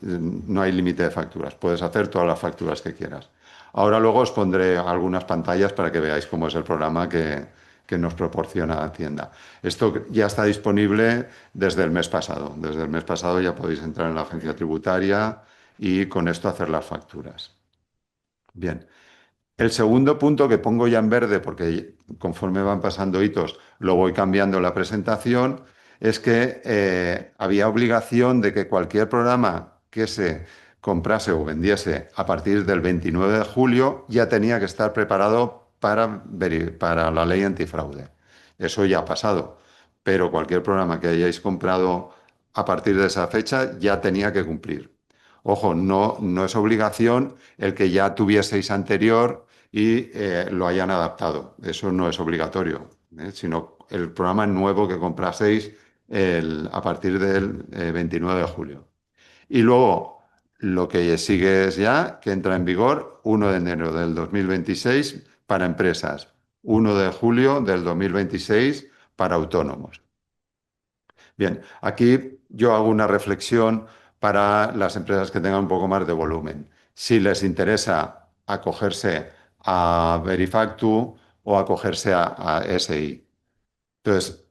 No hay límite de facturas. Puedes hacer todas las facturas que quieras. Ahora luego os pondré algunas pantallas para que veáis cómo es el programa que nos proporciona Hacienda. Esto ya está disponible desde el mes pasado. Desde el mes pasado ya podéis entrar en la agencia tributaria y con esto hacer las facturas. Bien. El segundo punto que pongo ya en verde, porque conforme van pasando hitos lo voy cambiando en la presentación, es que había obligación de que cualquier programa que se comprase o vendiese a partir del 29 de julio ya tenía que estar preparado para la ley antifraude. Eso ya ha pasado, pero cualquier programa que hayáis comprado a partir de esa fecha ya tenía que cumplir. Ojo, no es obligación el que ya tuvieseis anterior y lo hayan adaptado. Eso no es obligatorio, sino el programa nuevo que compraseis a partir del 29 de julio. Y luego, lo que sigue es ya que entra en vigor 1 de enero del 2026 para empresas, 1 de julio del 2026 para autónomos. Bien, aquí yo hago una reflexión para las empresas que tengan un poco más de volumen. Si les interesa acogerse a Verifactu o acogerse a SI. Entonces,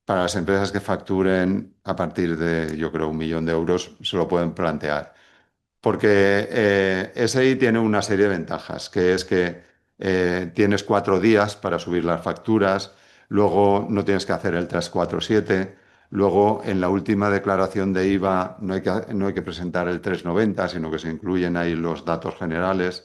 para las empresas que facturen a partir de, yo creo, 1 millón de euros, se lo pueden plantear. Porque SI tiene una serie de ventajas, que es que tienes 4 días para subir las facturas, luego no tienes que hacer el 347, luego en la última declaración de IVA no hay que presentar el 390, sino que se incluyen ahí los datos generales.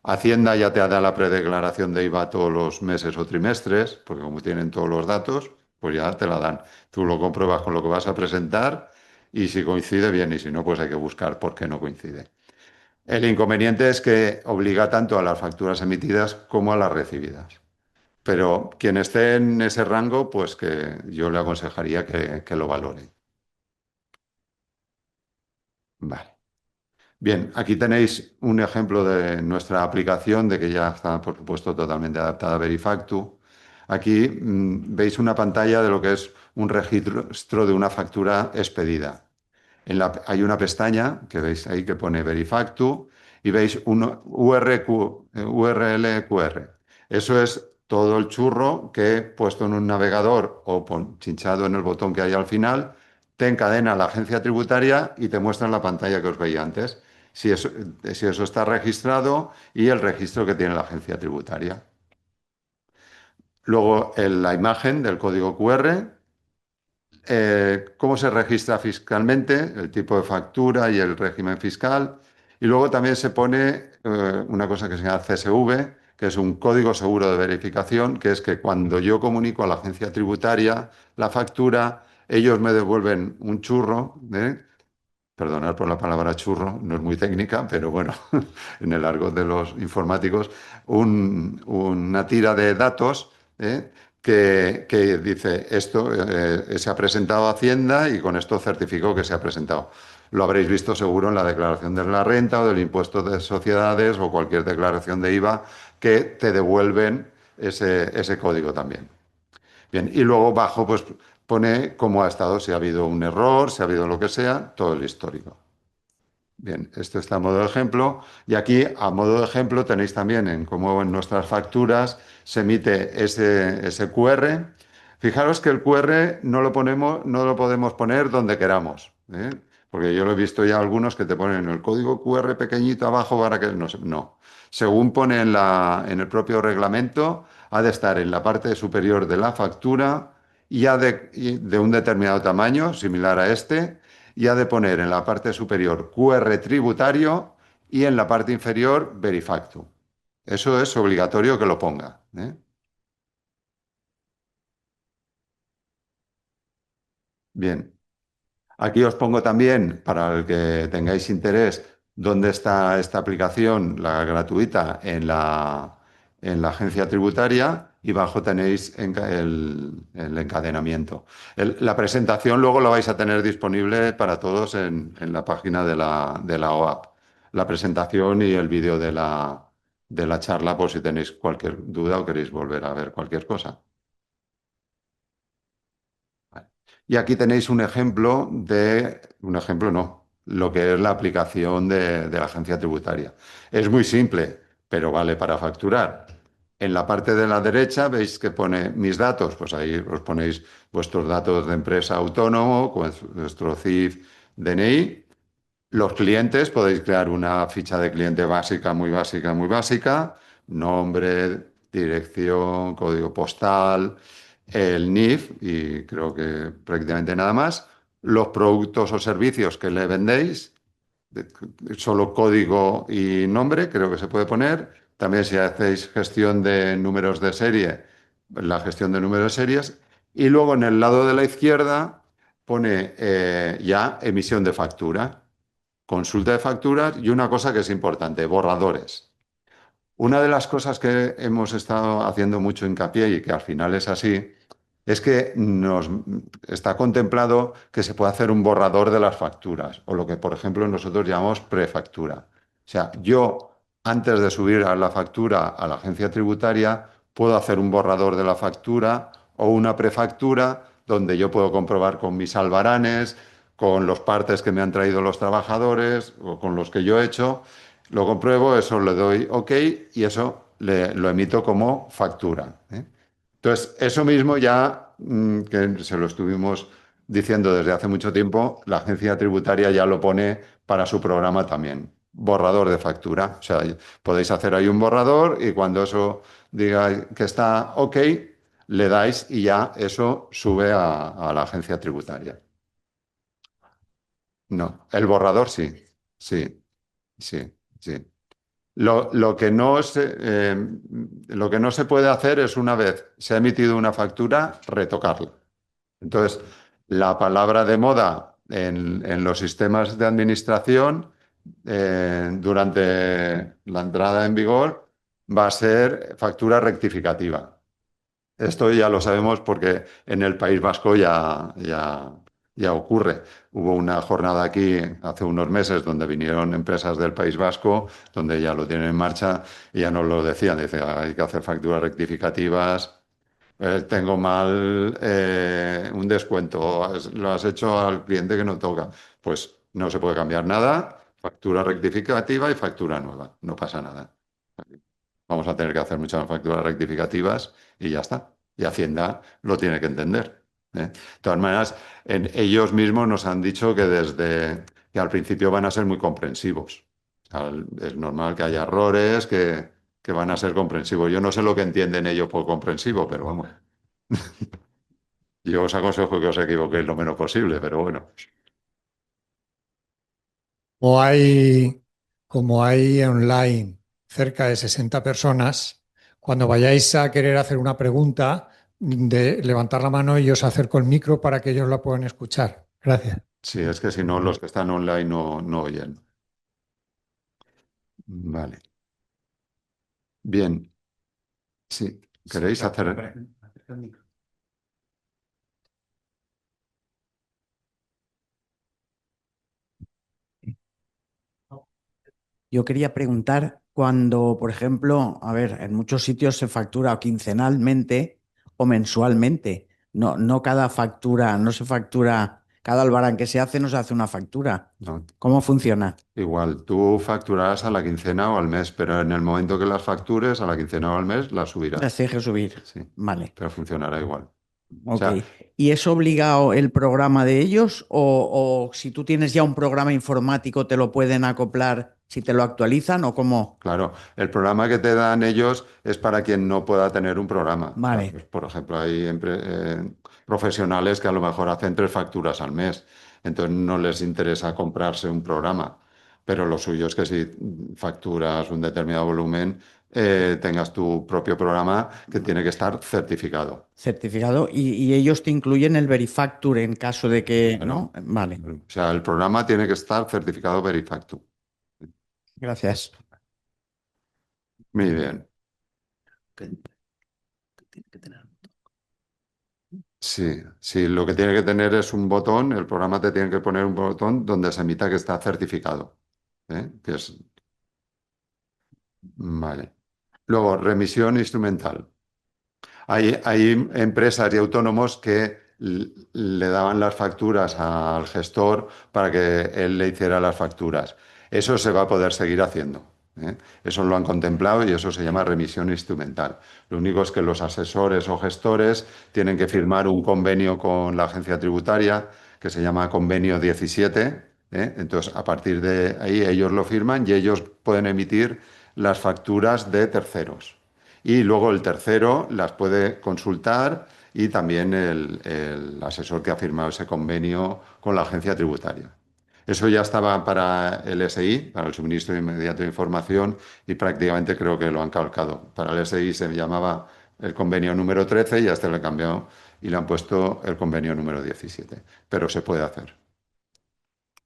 Hacienda ya te da la predeclaración de IVA todos los meses o trimestres, porque como tienen todos los datos, pues ya te la dan. Tú lo compruebas con lo que vas a presentar y si coincide bien y si no, pues hay que buscar por qué no coincide. El inconveniente es que obliga tanto a las facturas emitidas como a las recibidas. Pero quien esté en ese rango, pues que yo le aconsejaría que lo valore. Vale. Bien, aquí tenéis un ejemplo de nuestra aplicación, de que ya está, por supuesto, totalmente adaptada a Verifactu. Aquí veis una pantalla de lo que es un registro de una factura expedida. Hay una pestaña que veis ahí que pone Verifactu y veis un URL QR. Eso es todo el churro que puesto en un navegador o chinchado en el botón que hay al final, te encadena a la agencia tributaria y te muestra en la pantalla que os veía antes. Si eso está registrado y el registro que tiene la agencia tributaria. Luego la imagen del código QR, cómo se registra fiscalmente, el tipo de factura y el régimen fiscal. Y luego también se pone una cosa que se llama CSV, que es un código seguro de verificación, que es que cuando yo comunico a la agencia tributaria la factura, ellos me devuelven un churro, perdonad por la palabra churro, no es muy técnica, pero bueno, en el argot de los informáticos, una tira de datos, que dice esto se ha presentado a Hacienda y con esto certifico que se ha presentado. Lo habréis visto seguro en la declaración de la renta o del impuesto de sociedades o cualquier declaración de IVA que te devuelven ese código también. Bien, y luego bajo pues pone cómo ha estado, si ha habido un error, si ha habido lo que sea, todo el histórico. Bien, esto está a modo de ejemplo. Y aquí, a modo de ejemplo, tenéis también en cómo en nuestras facturas se emite ese QR. Fijaros que el QR no lo podemos poner donde queramos, ¿eh? Porque yo lo he visto ya algunos que te ponen el código QR pequeñito abajo para que no. No. Según pone en el propio reglamento, ha de estar en la parte superior de la factura ya de un determinado tamaño, similar a este, y ha de poner en la parte superior QR tributario y en la parte inferior Verifactu. Eso es obligatorio que lo ponga, ¿eh? Bien, aquí os pongo también, para el que tengáis interés, dónde está esta aplicación, la gratuita, en la agencia tributaria y bajo tenéis el encadenamiento. La presentación luego la vais a tener disponible para todos en la página de la OAP. la presentación y el vídeo de la charla por si tenéis cualquier duda o queréis volver a ver cualquier cosa. Vale. Y aquí tenéis un ejemplo no, lo que es la aplicación de la agencia tributaria. Es muy simple, pero vale para facturar. En la parte de la derecha veis que pone mis datos, pues ahí os ponéis vuestros datos de empresa autónomo, con vuestro CIF, DNI. Los clientes, podéis crear una ficha de cliente básica, muy básica, muy básica, nombre, dirección, código postal, el NIF y creo que prácticamente nada más. Los productos o servicios que le vendéis, de- solo código y nombre, creo que se puede poner. También si hacéis gestión de números de serie, la gestión de números de series. Y luego en el lado de la izquierda pone ya emisión de factura, consulta de facturas y una cosa que es importante, borradores. Una de las cosas que hemos estado haciendo mucho hincapié y que al final es así, es que nos está contemplado que se puede hacer un borrador de las facturas, o lo que, por ejemplo, nosotros llamamos prefactura. O sea, yo, antes de subir a la factura a la agencia tributaria, puedo hacer un borrador de la factura o una prefactura donde yo puedo comprobar con mis albaranes, con los partes que me han traído los trabajadores o con los que yo he hecho, lo compruebo, eso le doy OK y eso lo emito como factura, ¿eh? Entonces, eso mismo ya, que se lo estuvimos diciendo desde hace mucho tiempo, la agencia tributaria ya lo pone para su programa también. Borrador de factura. O sea, podéis hacer ahí un borrador y cuando eso diga que está OK, le dais y ya eso sube a la agencia tributaria. No, el borrador sí, sí, sí, sí. Lo que no lo que no se puede hacer es una vez se ha emitido una factura, retocarla. Entonces, la palabra de moda en los sistemas de administración durante la entrada en vigor va a ser factura rectificativa. Esto ya lo sabemos porque en el País Vasco ya ocurre. Hubo una jornada aquí hace unos meses donde vinieron empresas del País Vasco, donde ya lo tienen en marcha y ya nos lo decían. Dice, hay que hacer facturas rectificativas. Tengo mal un descuento, lo has hecho al cliente que no toca. Pues no se puede cambiar nada, factura rectificativa y factura nueva, no pasa nada. Vamos a tener que hacer muchas facturas rectificativas y ya está. Y Hacienda lo tiene que entender, ¿eh? De todas maneras, ellos mismos nos han dicho que desde que al principio van a ser muy comprensivos. O sea, es normal que haya errores, que van a ser comprensivos. Yo no sé lo que entienden ellos por comprensivo, pero vamos, yo os aconsejo que os equivoquéis lo menos posible, pero bueno. O hay, como hay online cerca de 60 personas, cuando vayáis a querer hacer una pregunta, de levantar la mano y os acerco el micro para que ellos la puedan escuchar. Gracias. Sí, es que si no, los que están online no oyen. Vale. Bien. Sí. ¿Queréis hacer? Yo quería preguntar cuando, por ejemplo, a ver, en muchos sitios se factura quincenalmente o mensualmente. No, no cada factura, no se factura, cada albarán que se hace no se hace una factura. No. ¿Cómo funciona? Igual, tú facturarás a la quincena o al mes, pero en el momento que las factures, a la quincena o al mes, las subirás. Las deje subir. Sí, Vale, pero funcionará igual. O ok. sea, ¿Y es obligado el programa de ellos o si tú tienes ya un programa informático te lo pueden acoplar si te lo actualizan o cómo? claro, el programa que te dan ellos es para quien no pueda tener un programa. O sea, Vale. pues, por ejemplo, hay profesionales que a lo mejor hacen 3 facturas al mes, entonces no les interesa comprarse un programa. Pero lo suyo es que si facturas un determinado volumen, tengas tu propio programa que tiene que estar certificado. Certificado y ellos te incluyen el Verifacture en caso de que, Claro. ¿no? Vale, O sea, el programa tiene que estar certificado Verifactu. gracias. Muy bien. Sí, sí, lo que tiene que tener es un botón, el programa te tiene que poner un botón donde se emita que está certificado. Que es, vale. Luego, remisión instrumental. Hay empresas y autónomos que le daban las facturas al gestor para que él le hiciera las facturas. Eso se va a poder seguir haciendo. ¿eh? Eso lo han contemplado y eso se llama remisión instrumental. Lo único es que los asesores o gestores tienen que firmar un convenio con la agencia tributaria que se llama Convenio 17. Entonces, a partir de ahí ellos lo firman y ellos pueden emitir las facturas de terceros. Y luego el tercero las puede consultar y también el asesor que ha firmado ese convenio con la agencia tributaria. Eso ya estaba para el SI, para el suministro inmediato de información, y prácticamente creo que lo han calcado. Para el SI se llamaba el convenio número 13 y hasta le han cambiado y le han puesto el convenio número 17. Pero se puede hacer.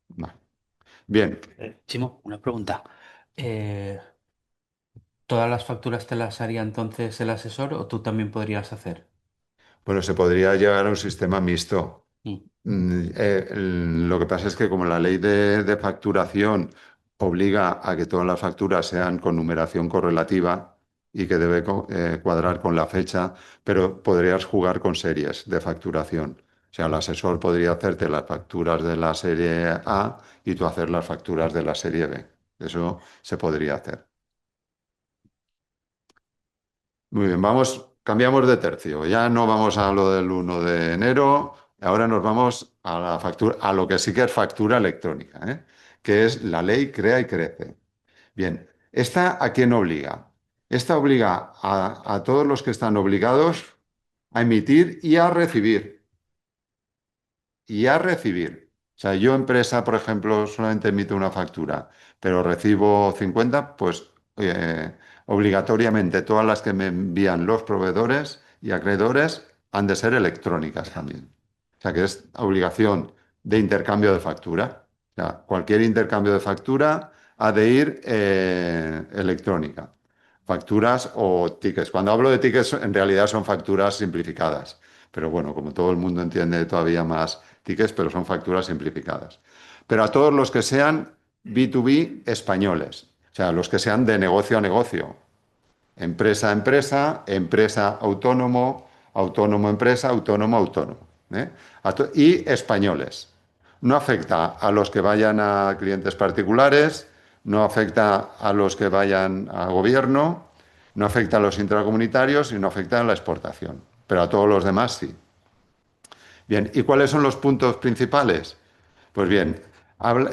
Vale. Bien, Chimo, una pregunta. Eh, ¿Todas las facturas te las haría entonces el asesor o tú también podrías hacer? bueno, se podría llegar a un sistema mixto. Mm. Lo que pasa es que como la ley de facturación obliga a que todas las facturas sean con numeración correlativa y que debe cuadrar con la fecha, pero podrías jugar con series de facturación. O sea, el asesor podría hacerte las facturas de la serie A y tú hacer las facturas de la serie B. Eso se podría hacer. Muy bien, cambiamos de tercio. Ya no vamos a lo del 1 de enero, ahora nos vamos a la factura, a lo que sí que es factura electrónica, que es la ley Crea y Crece. Bien, ¿esta a quién obliga? Esta obliga a todos los que están obligados a emitir y a recibir. Y a recibir. O sea, yo empresa, por ejemplo, solamente emito una factura, pero recibo 50, pues obligatoriamente todas las que me envían los proveedores y acreedores han de ser electrónicas también. O sea, que es obligación de intercambio de factura. O sea, cualquier intercambio de factura ha de ir electrónica. Facturas o tickets. Cuando hablo de tickets, en realidad son facturas simplificadas. Pero bueno, como todo el mundo entiende todavía más tickets, pero son facturas simplificadas. Pero a todos los que sean B2B españoles, o sea, los que sean de negocio a negocio, empresa a empresa, empresa autónomo, autónomo empresa, autónomo autónomo. ¿eh? Y españoles. No afecta a los que vayan a clientes particulares, no afecta a los que vayan a gobierno, no afecta a los intracomunitarios y no afecta a la exportación. Pero a todos los demás sí. Bien, ¿y cuáles son los puntos principales? Pues bien,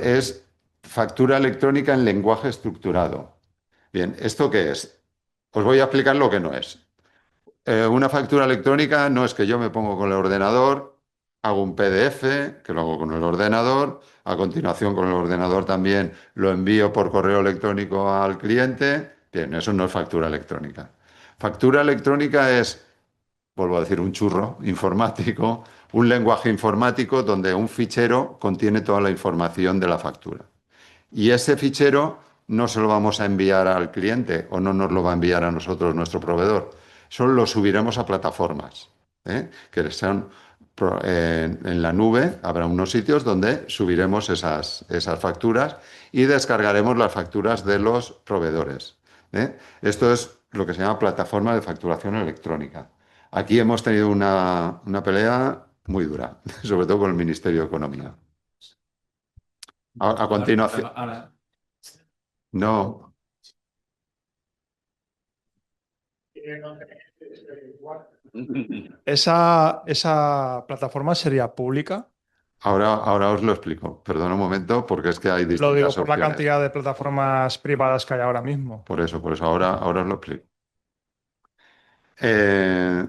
es factura electrónica en lenguaje estructurado. Bien, ¿esto qué es? Os voy a explicar lo que no es. Una factura electrónica no es que yo me pongo con el ordenador, hago un PDF, que lo hago con el ordenador, a continuación con el ordenador también lo envío por correo electrónico al cliente. Bien, eso no es factura electrónica. Factura electrónica es, vuelvo a decir, un churro informático, un lenguaje informático donde un fichero contiene toda la información de la factura. Y ese fichero no se lo vamos a enviar al cliente o no nos lo va a enviar a nosotros nuestro proveedor. Solo lo subiremos a plataformas, que sean en la nube. Habrá unos sitios donde subiremos esas facturas y descargaremos las facturas de los proveedores. Esto es lo que se llama plataforma de facturación electrónica. Aquí hemos tenido una pelea muy dura, sobre todo con el Ministerio de Economía. A continuación, no, Esa plataforma sería pública. ahora os lo explico. Perdona un momento, porque es que hay Lo digo distintas por la opciones. cantidad de plataformas privadas que hay ahora mismo. Por eso, ahora os lo explico. Eh,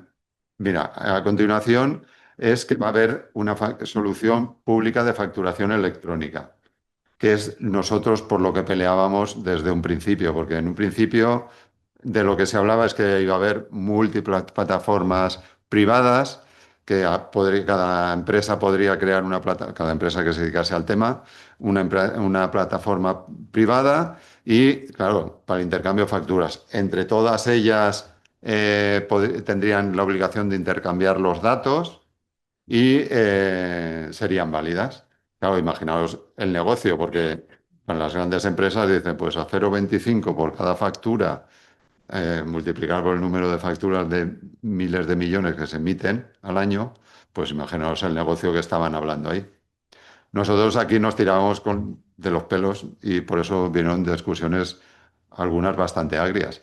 Mira, a continuación es que va a haber una solución pública de facturación electrónica, que es nosotros por lo que peleábamos desde un principio, porque en un principio de lo que se hablaba es que iba a haber múltiples plataformas privadas, que cada empresa podría crear cada empresa que se dedicase al tema, una plataforma privada y, claro, para el intercambio de facturas. Entre todas ellas tendrían la obligación de intercambiar los datos y serían válidas. Claro, imaginaos el negocio, porque Para las grandes empresas dicen, pues a 0,25 por cada factura, multiplicar por el número de facturas de miles de millones que se emiten al año, pues imaginaos el negocio que estaban hablando ahí. Nosotros aquí nos tirábamos de los pelos y por eso vinieron discusiones algunas bastante agrias.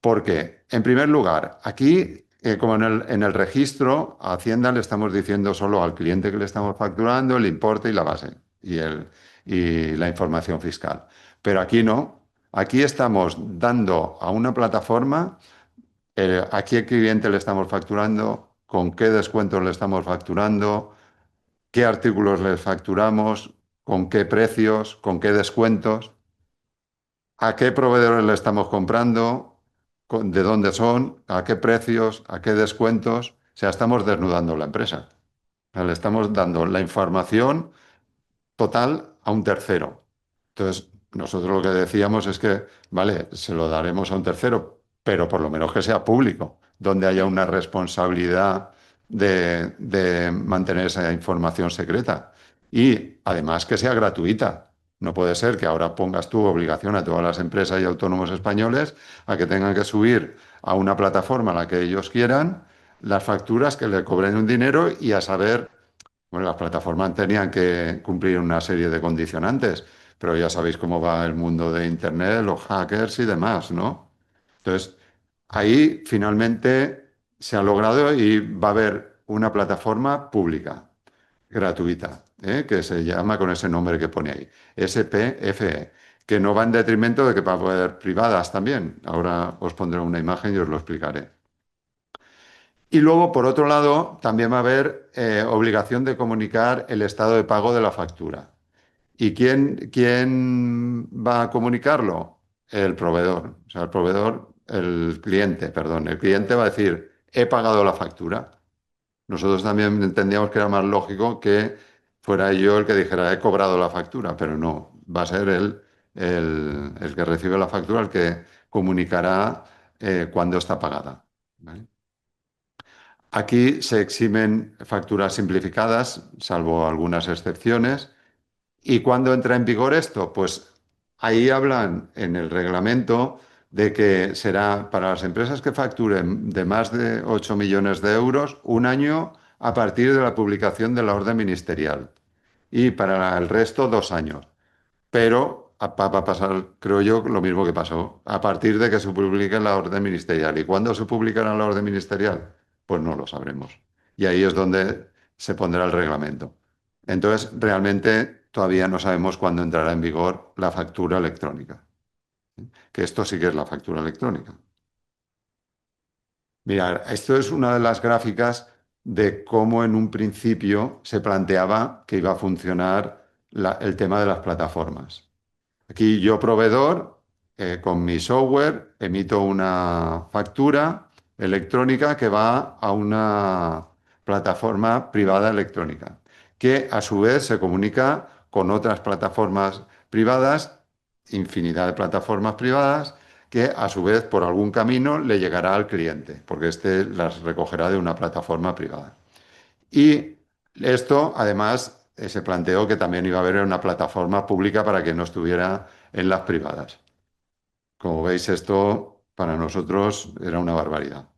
Porque, en primer lugar, aquí, como en el registro, a Hacienda le estamos diciendo solo al cliente que le estamos facturando el importe y la base y la información fiscal. Pero aquí no. Aquí estamos dando a una plataforma a qué cliente le estamos facturando, con qué descuentos le estamos facturando, qué artículos les facturamos, con qué precios, con qué descuentos, a qué proveedores le estamos comprando, de dónde son, a qué precios, a qué descuentos. O sea, estamos desnudando la empresa. O sea, le estamos dando la información total a un tercero. Entonces, nosotros lo que decíamos es que, vale, se lo daremos a un tercero, pero por lo menos que sea público, donde haya una responsabilidad de mantener esa información secreta. Y además que sea gratuita. No puede ser que ahora pongas tú obligación a todas las empresas y autónomos españoles a que tengan que subir a una plataforma a la que ellos quieran las facturas que le cobren un dinero y a saber, bueno, las plataformas tenían que cumplir una serie de condicionantes, pero ya sabéis cómo va el mundo de Internet, los hackers y demás, ¿no? Entonces, ahí finalmente se ha logrado y va a haber una plataforma pública, gratuita, que se llama con ese nombre que pone ahí, SPFE, que no va en detrimento de que va a haber privadas también. Ahora os pondré una imagen y os lo explicaré. Y luego, por otro lado, también va a haber obligación de comunicar el estado de pago de la factura. ¿Y quién va a comunicarlo? El proveedor. O sea, el cliente, perdón. El cliente va a decir, he pagado la factura. Nosotros también entendíamos que era más lógico que fuera yo el que dijera, he cobrado la factura, pero no, va a ser el que recibe la factura el que comunicará cuándo está pagada. ¿Vale? Aquí se eximen facturas simplificadas, salvo algunas excepciones. ¿Y cuándo entra en vigor esto? Pues ahí hablan en el reglamento de que será para las empresas que facturen de más de 8 millones de euros un año a partir de la publicación de la orden ministerial y para el resto 2 años. Pero va a pasar, creo yo, lo mismo que pasó, a partir de que se publique la orden ministerial. ¿Y cuándo se publicará la orden ministerial? Pues no lo sabremos. Y ahí es donde se pondrá el reglamento. Entonces, realmente todavía no sabemos cuándo entrará en vigor la factura electrónica. Que esto sí que es la factura electrónica. Mira, esto es una de las gráficas de cómo en un principio se planteaba que iba a funcionar el tema de las plataformas. Aquí yo, proveedor, con mi software, emito una factura electrónica que va a una plataforma privada electrónica, que a su vez se comunica con otras plataformas privadas, infinidad de plataformas privadas, que a su vez por algún camino le llegará al cliente, porque éste las recogerá de una plataforma privada. Y esto, además, se planteó que también iba a haber una plataforma pública para que no estuviera en las privadas. Como veis, esto para nosotros era una barbaridad.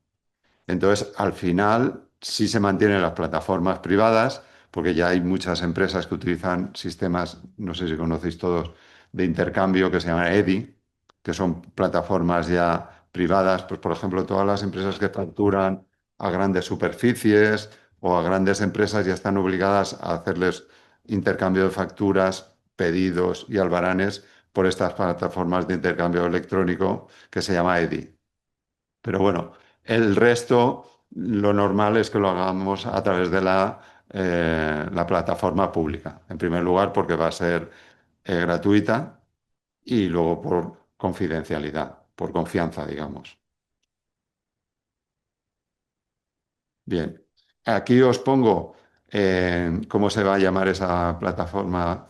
Entonces, al final, sí se mantienen las plataformas privadas, porque ya hay muchas empresas que utilizan sistemas, no sé si conocéis todos, de intercambio que se llaman EDI, que son plataformas ya privadas. Pues, por ejemplo, todas las empresas que facturan a grandes superficies o a grandes empresas ya están obligadas a hacerles intercambio de facturas, pedidos y albaranes por estas plataformas de intercambio electrónico que se llama EDI. Pero bueno, el resto, lo normal es que lo hagamos a través de la plataforma pública. En primer lugar, porque va a ser gratuita y luego por confidencialidad, por confianza, digamos. Bien, aquí os pongo cómo se va a llamar esa plataforma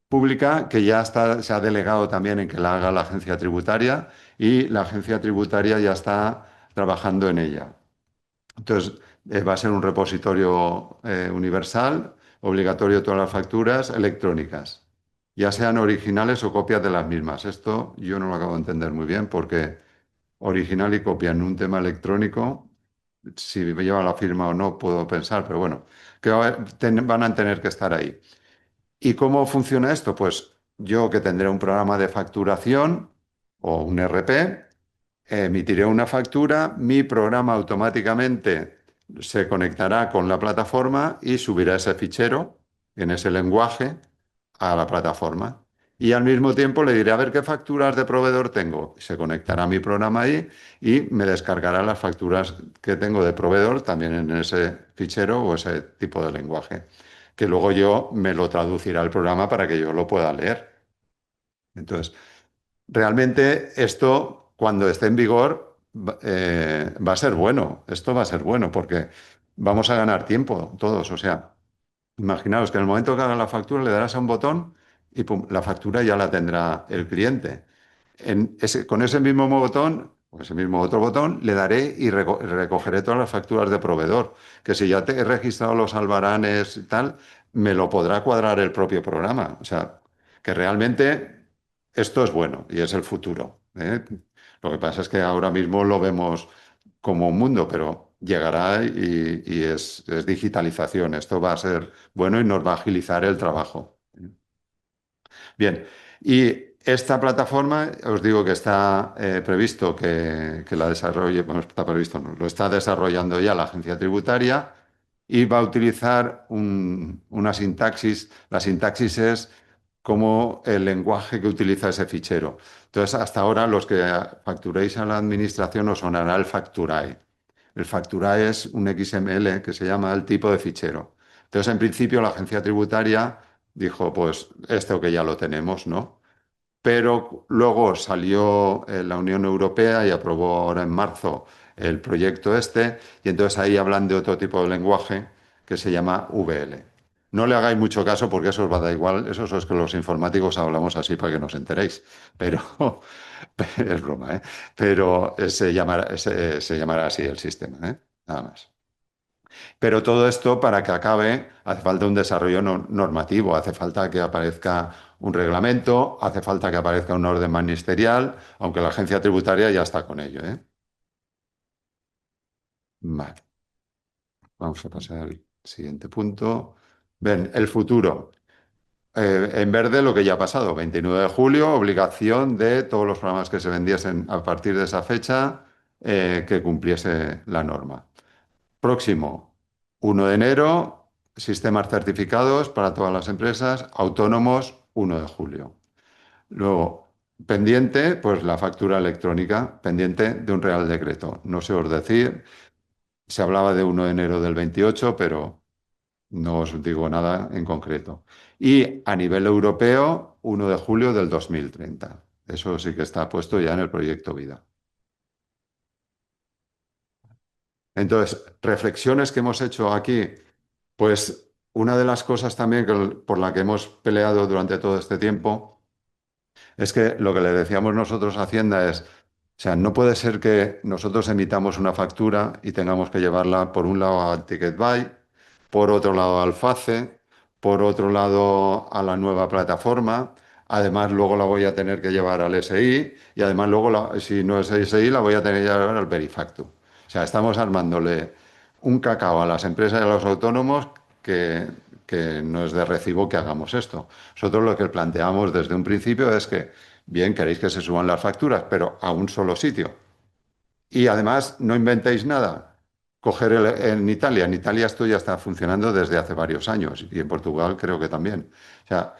pública, que ya se ha delegado también en que la haga la agencia tributaria y la agencia tributaria ya está trabajando en ella. Entonces, va a ser un repositorio universal, obligatorio todas las facturas electrónicas. ya sean originales o copias de las mismas. Esto yo no lo acabo de entender muy bien porque original y copia en un tema electrónico, si lleva la firma o no, puedo pensar, pero bueno, que van a tener que estar ahí. ¿Y cómo funciona esto? Pues yo que tendré un programa de facturación o un RP, emitiré una factura, mi programa automáticamente se conectará con la plataforma y subirá ese fichero en ese lenguaje a la plataforma. Y al mismo tiempo le diré a ver qué facturas de proveedor tengo. Se conectará mi programa ahí y me descargará las facturas que tengo de proveedor también en ese fichero o ese tipo de lenguaje, que luego yo me lo traducirá el programa para que yo lo pueda leer. Entonces, realmente esto, cuando esté en vigor, va a ser bueno. Esto va a ser bueno porque vamos a ganar tiempo todos. O sea, imaginaos que en el momento que haga la factura le darás a un botón y pum, la factura ya la tendrá el cliente. Con ese mismo botón, o ese mismo otro botón, le daré y recogeré todas las facturas de proveedor. Que si ya te he registrado los albaranes y tal, me lo podrá cuadrar el propio programa. O sea, que realmente esto es bueno y es el futuro, ¿eh? Lo que pasa es que ahora mismo lo vemos como un mundo, pero llegará y es digitalización. Esto va a ser bueno y nos va a agilizar el trabajo. Bien, y esta plataforma, os digo que está previsto que la desarrolle, bueno, está previsto, no, lo está desarrollando ya la agencia tributaria y va a utilizar una sintaxis. La sintaxis es como el lenguaje que utiliza ese fichero. Entonces, hasta ahora los que facturéis a la administración os sonará el Facturae. El Facturae es un XML que se llama el tipo de fichero. Entonces, en principio, la agencia tributaria dijo, pues esto que ya lo tenemos, ¿no? Pero luego salió la Unión Europea y aprobó ahora en marzo el proyecto este, y entonces ahí hablan de otro tipo de lenguaje que se llama VL. No le hagáis mucho caso porque eso os va a dar igual, eso es que los informáticos hablamos así para que nos enteréis, pero es broma, ¿eh? Pero se llamará así el sistema, ¿eh? Nada más. Pero todo esto, para que acabe, hace falta un desarrollo normativo, hace falta que aparezca un reglamento, hace falta que aparezca un orden ministerial, aunque la agencia tributaria ya está con ello, ¿eh? Vale, vamos a pasar al siguiente punto. Ven, el futuro. En verde lo que ya ha pasado, 29 de julio, obligación de todos los programas que se vendiesen a partir de esa fecha, que cumpliese la norma. Próximo, 1 de enero, sistemas certificados para todas las empresas, autónomos, 1 de julio. Luego, pendiente, pues la factura electrónica, pendiente de un Real Decreto. No sé os decir, se hablaba de 1 de enero del 28, pero no os digo nada en concreto. Y a nivel europeo, 1 de julio del 2030. Eso sí que está puesto ya en el proyecto Vida. Entonces, reflexiones que hemos hecho aquí. Pues una de las cosas también por la que hemos peleado durante todo este tiempo es que lo que le decíamos nosotros a Hacienda es, o sea, no puede ser que nosotros emitamos una factura y tengamos que llevarla por un lado al Ticketbuy, por otro lado al FACE, por otro lado a la nueva plataforma. Además, luego la voy a tener que llevar al SI y además luego, si no es SI, la voy a tener que llevar al Verifactu. O sea, estamos armándole un cacao a las empresas y a los autónomos que, que no es de recibo que hagamos esto. Nosotros lo que planteamos desde un principio es que, bien, queréis que se suban las facturas, pero a un solo sitio. Y además, no inventéis nada. En Italia esto ya está funcionando desde hace varios años y en Portugal creo que también. O sea,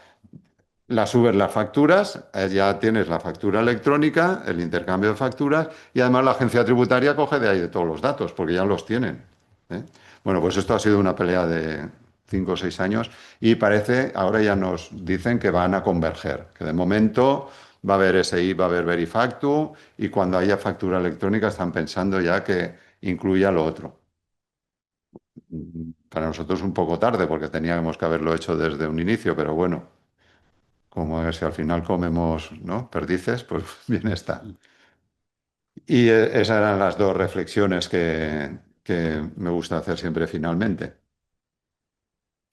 subes las facturas, ya tienes la factura electrónica, el intercambio de facturas y además la agencia tributaria coge de ahí de todos los datos porque ya los tienen, ¿eh? Bueno, pues esto ha sido una pelea de 5 o 6 años y parece, ahora ya nos dicen que van a converger, que de momento va a haber SI, va a haber Verifactu y cuando haya factura electrónica están pensando ya que incluya lo otro. Para nosotros un poco tarde porque teníamos que haberlo hecho desde un inicio, pero bueno, como si al final comemos, ¿no?, perdices, pues bien está. Y esas eran las dos reflexiones que me gusta hacer siempre finalmente.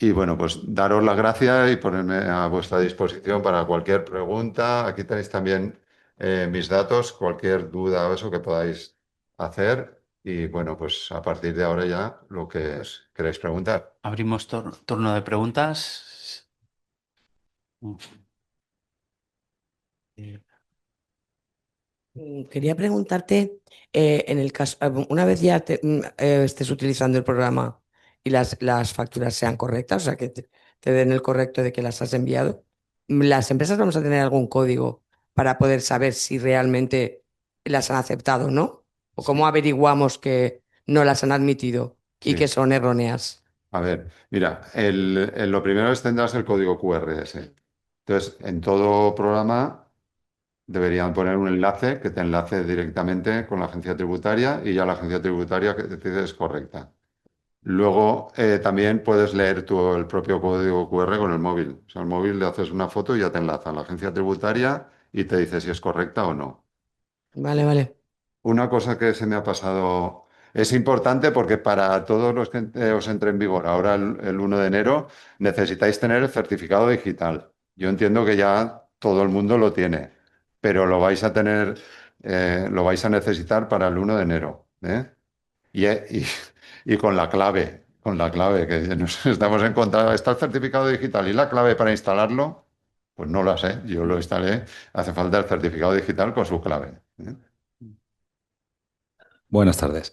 Y bueno, pues daros las gracias y ponerme a vuestra disposición para cualquier pregunta. Aquí tenéis también mis datos, cualquier duda o eso que podáis hacer. Y bueno, pues a partir de ahora ya lo que queréis preguntar. Abrimos turno de preguntas. Eh, Quería preguntarte, en el caso, una vez ya estés utilizando el programa y las facturas sean correctas, o sea, que te den el correcto de que las has enviado, ¿las empresas vamos a tener algún código para poder saber si realmente las han aceptado o no? ¿O cómo averiguamos que no las han admitido y Sí. que son erróneas? A ver, mira, lo primero es tendrás el código QRS. Entonces, en todo programa deberían poner un enlace que te enlace directamente con la agencia tributaria y ya la agencia tributaria que decide es correcta. Luego, también puedes leer tú el propio código QR con el móvil. O sea, al móvil le haces una foto y ya te enlaza a la agencia tributaria y te dice si es correcta o no. Vale, vale. Una cosa que se me ha pasado, es importante porque para todos los que os entre en vigor ahora el 1 de enero necesitáis tener el certificado digital. Yo entiendo que ya todo el mundo lo tiene, pero lo vais a tener, lo vais a necesitar para el 1 de enero, ¿eh? Y con la clave que nos estamos encontrando, ¿está el certificado digital y la clave para instalarlo? Pues no la sé, yo lo instalé, hace falta el certificado digital con su clave, ¿eh? Buenas tardes.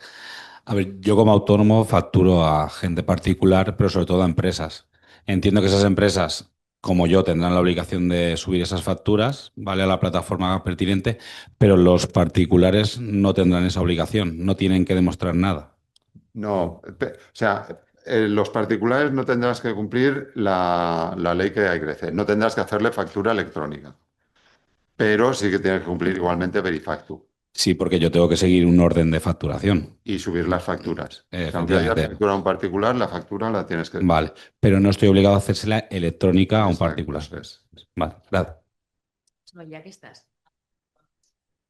A ver, yo como autónomo facturo a gente particular, pero sobre todo a empresas. Entiendo que esas empresas, como yo, tendrán la obligación de subir esas facturas, ¿vale? A la plataforma pertinente, pero los particulares no tendrán esa obligación, no tienen que demostrar nada. No, o sea, los particulares no tendrás que cumplir la ley que hay que hacer, no tendrás que hacerle factura electrónica, pero sí que tienes que cumplir igualmente Verifactu Sí, porque yo tengo que seguir un orden de facturación. y subir las facturas. O sea, aunque hayas Efectivamente. factura a un particular, la factura la tienes que... Vale, pero no estoy obligado a hacérsela electrónica a un Exacto, particular. eso es. Vale, gracias. No, ya que estás.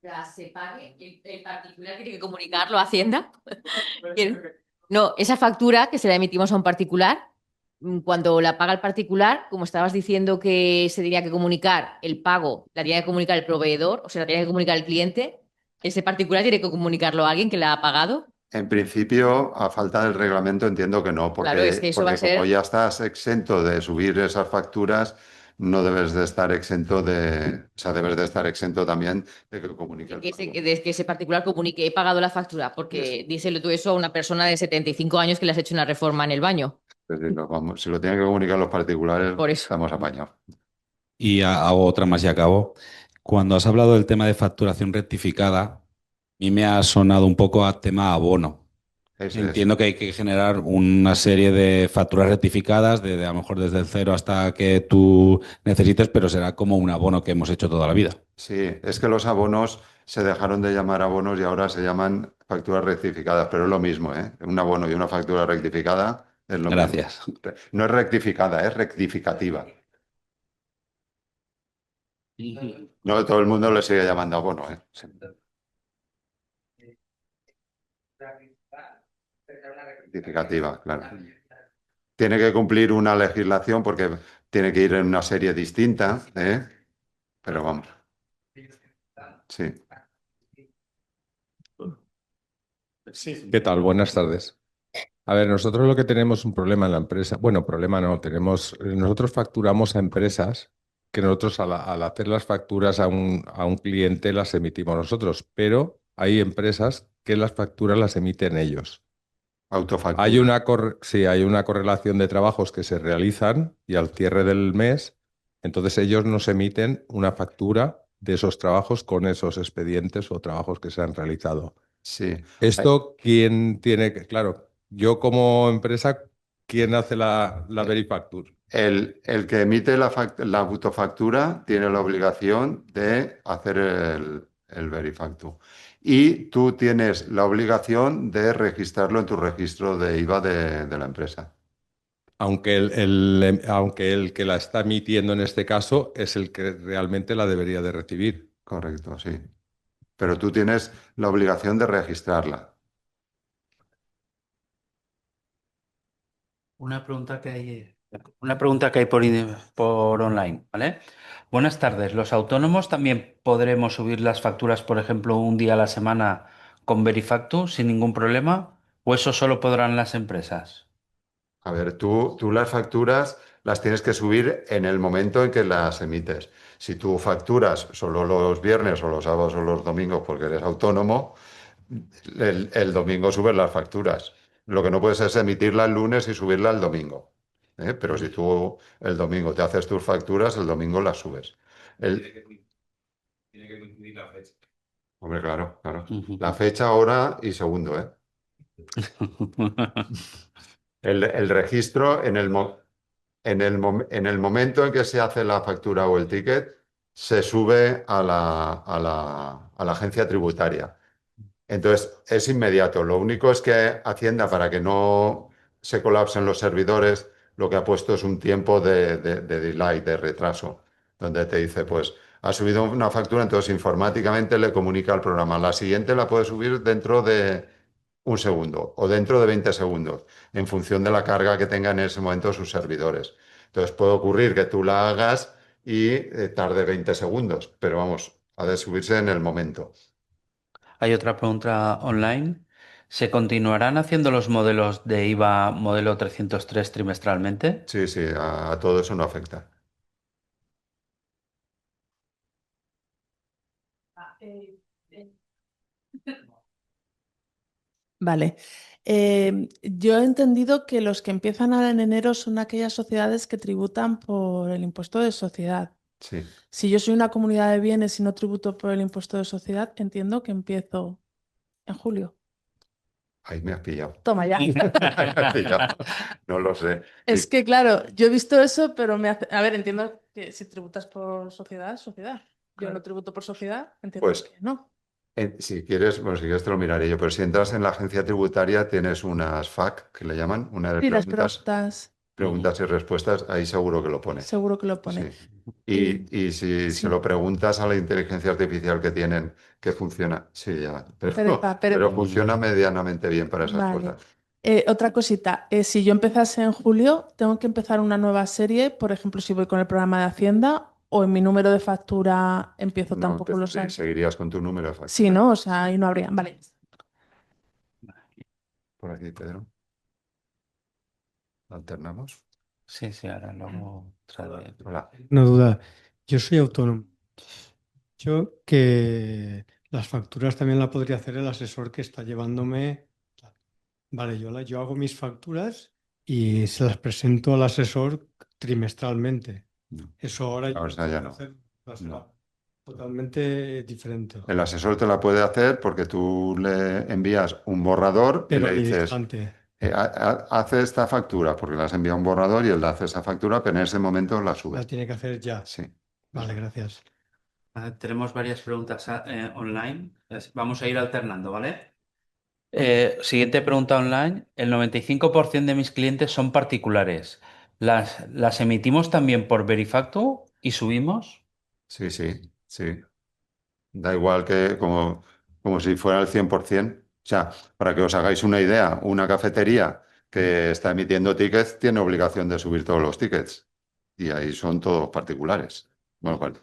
Ya se pague, el particular tiene que comunicarlo a Hacienda. No, esa factura que se la emitimos a un particular, cuando la paga el particular, como estabas diciendo que se tenía que comunicar el pago, la tenía que comunicar el proveedor, o sea, la tenía que comunicar el cliente, ese particular tiene que comunicarlo a alguien que la ha pagado. En principio, a falta del reglamento, entiendo que no, Claro, es que eso va a porque como ser. ya estás exento de subir esas facturas, no debes de estar exento de... O sea, debes de estar exento también de que comunique el pago. De que ese particular comunique, he pagado la factura, porque díselo tú eso a una persona de 75 años que le has hecho una reforma en el baño. Es decir, vamos, si lo tienen que comunicar los particulares, Por eso. estamos apañados. Y hago otra más y acabo. Cuando has hablado del tema de facturación rectificada, a mí me ha sonado un poco a tema abono. Eso es. Entiendo que hay que generar una serie de facturas rectificadas, a lo mejor desde el cero hasta que tú necesites, pero será como un abono que hemos hecho toda la vida. Sí, es que los abonos se dejaron de llamar abonos y ahora se llaman facturas rectificadas, pero es lo mismo, ¿eh? Un abono y una factura rectificada es lo Gracias. mismo. No es rectificada, es rectificativa. No todo el mundo le sigue llamando abono, ¿eh? Sí. Rectificativa, claro. Tiene que cumplir una legislación porque tiene que ir en una serie distinta, ¿eh? Pero vamos. Sí. ¿Qué tal? Buenas tardes. A ver, nosotros lo que tenemos un problema en la empresa, bueno, problema no, nosotros facturamos a empresas que nosotros al hacer las facturas a un cliente las emitimos nosotros, pero hay empresas que las facturas las emiten ellos. Autofactura. Sí, hay una correlación de trabajos que se realizan y al cierre del mes, entonces ellos nos emiten una factura de esos trabajos con esos expedientes o trabajos que se han realizado. Sí. Esto, ¿quién tiene que...? Claro, yo como empresa, ¿quién hace la Verifactur? El que emite la autofactura tiene la obligación de hacer el Verifactu. Y tú tienes la obligación de registrarlo en tu registro de IVA de la empresa. Aunque aunque el que la está emitiendo en este caso es el que realmente la debería de recibir. Correcto, sí. Pero tú tienes la obligación de registrarla. Una pregunta que hay Una pregunta que hay por online, ¿vale? Buenas tardes. ¿Los autónomos también podremos subir las facturas, por ejemplo, un día a la semana con Verifactu sin ningún problema? ¿O eso solo podrán las empresas? A ver, tú las facturas las tienes que subir en el momento en que las emites. Si tú facturas solo los viernes o los sábados o los domingos porque eres autónomo, el domingo subes las facturas. Lo que no puedes es emitirla el lunes y subirla el domingo. ¿Eh? Pero si tú el domingo te haces tus facturas, el domingo las subes. El- Tiene que coincidir la fecha. Hombre, claro, claro. Ujú. La fecha, hora y segundo, ¿eh? El registro en el momento en que se hace la factura o el ticket, se sube a la agencia tributaria. Entonces, es inmediato. Lo único es que Hacienda, para que no se colapsen los servidores, lo que ha puesto es un tiempo de delay, de retraso, donde te dice, pues, ha subido una factura, entonces informáticamente le comunica al programa. La siguiente la puede subir dentro de un segundo o dentro de 20 segundos, en función de la carga que tengan en ese momento sus servidores. Entonces, puede ocurrir que tú la hagas y tarde 20 segundos, pero vamos, ha de subirse en el momento. Hay otra pregunta online. ¿Se continuarán haciendo los modelos de IVA modelo 303 trimestralmente? Sí, sí, a todo eso no afecta. Vale. Yo he entendido que los que empiezan ahora en enero son aquellas sociedades que tributan por el impuesto de sociedad. Sí, Si yo soy una comunidad de bienes y no tributo por el impuesto de sociedad, entiendo que empiezo en julio. ahí me has pillado. Toma ya. Ahí me has pillado. No lo sé. Es que, claro, yo he visto eso, pero me hace... A ver, entiendo que si tributas por sociedad, sociedad. Yo no tributo por sociedad, entiendo Pues que no. si quieres, bueno, si quieres te lo miraré yo, pero si entras en la agencia tributaria tienes unas FAQ que le llaman, una de Sí, las preguntas, preguntas, preguntas y respuestas, ahí seguro que lo pone. seguro que lo pone. Sí. Y Y si se sí, lo preguntas a la inteligencia artificial que tienen, que funciona, sí, ya, Perepa, pero funciona medianamente bien para esas Vale. cosas. Otra cosita, si yo empezase en julio, tengo que empezar una nueva serie, por ejemplo, si voy con el programa de Hacienda o en mi número de factura empiezo No, tampoco los años. seguirías con tu número de Sí, factura. ¿no? O sea, ahí no habría. Vale. Por aquí, Pedro. Alternamos. Sí, sí, ahora luego trae. Hola. No duda, yo soy autónomo. Yo que las facturas también la podría hacer el asesor que está llevándome. Vale, yo hago mis facturas y se las presento al asesor trimestralmente. No. Eso ahora yo Ahora lo ya puedo no. hacer No. totalmente diferente. El asesor te la puede hacer porque tú le envías un borrador y Pero le al dices, instante. Hace esta factura, porque le has enviado un borrador y él hace esa factura, pero en ese momento la sube. La tiene que hacer ya. Sí. Vale, gracias. Tenemos varias preguntas online. Vamos a ir alternando, ¿vale? Siguiente pregunta online. El 95% de mis clientes son particulares. ¿Las emitimos también por Verifacto y subimos? Sí, sí, sí. Da igual que como si fuera el 100%. O sea, para que os hagáis una idea, una cafetería que está emitiendo tickets tiene obligación de subir todos los tickets. Y ahí son todos particulares. Bueno, cual.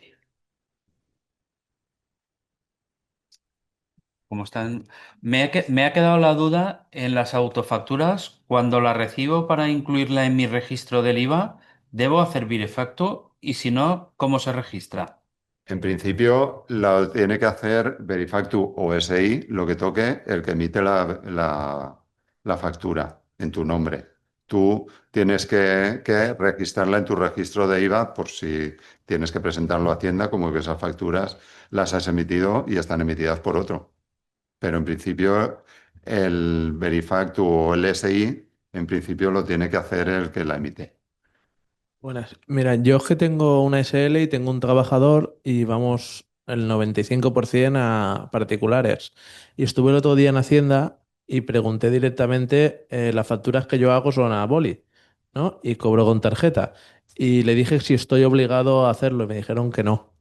Como están... me ha quedado la duda en las autofacturas. Cuando la recibo para incluirla en mi registro del IVA, ¿debo hacer Verifacto? Y si no, ¿cómo se registra? En principio, lo tiene que hacer Verifactu o SI, lo que toque el que emite la factura en tu nombre. Tú tienes que registrarla en tu registro de IVA por si tienes que presentarlo a Hacienda, como que esas facturas las has emitido y están emitidas por otro. Pero en principio, el Verifactu o el SI, en principio lo tiene que hacer el que la emite. Buenas. Mira, yo es que tengo una SL y tengo un trabajador y vamos el 95% a particulares. Y estuve el otro día en Hacienda y pregunté directamente, las facturas que yo hago son a boli, ¿no? Y cobro con tarjeta. Y le dije si estoy obligado a hacerlo y me dijeron que no.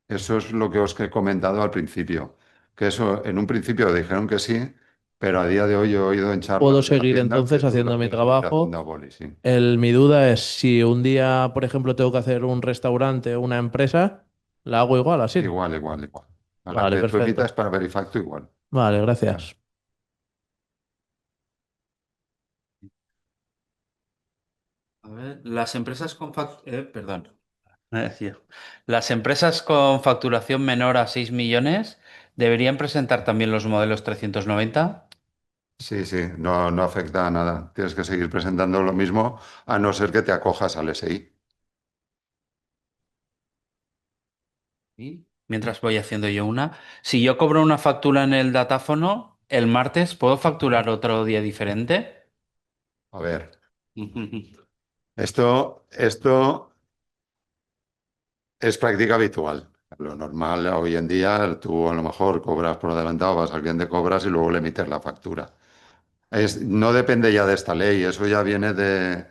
Eso es lo que os he comentado al principio, que eso en un principio dijeron que sí, Pero a día de hoy yo he oído en charlas Puedo de seguir Hacienda que entonces tú haciendo lo mi tienes que ir haciendo trabajo. a boli, sí. Mi duda es si un día, por ejemplo, tengo que hacer un restaurante o una empresa, la hago igual así. Igual, igual, igual. A la Vale, que tú emitas perfecto. para Verifacto igual. Vale, Ya. gracias. A ver, las empresas con perdón. Decía, las empresas con facturación menor a 6 millones deberían presentar también los modelos 390. Sí, sí, no, no afecta a nada. Tienes que seguir presentando lo mismo, a no ser que te acojas al SI. ¿Sí? Mientras voy haciendo yo una. Si yo cobro una factura en el datáfono, el martes, ¿puedo facturar otro día diferente? A ver, esto es práctica habitual. Lo normal hoy en día, tú a lo mejor cobras por adelantado, vas al cliente, cobras y luego le emites la factura. No depende ya de esta ley, eso ya viene de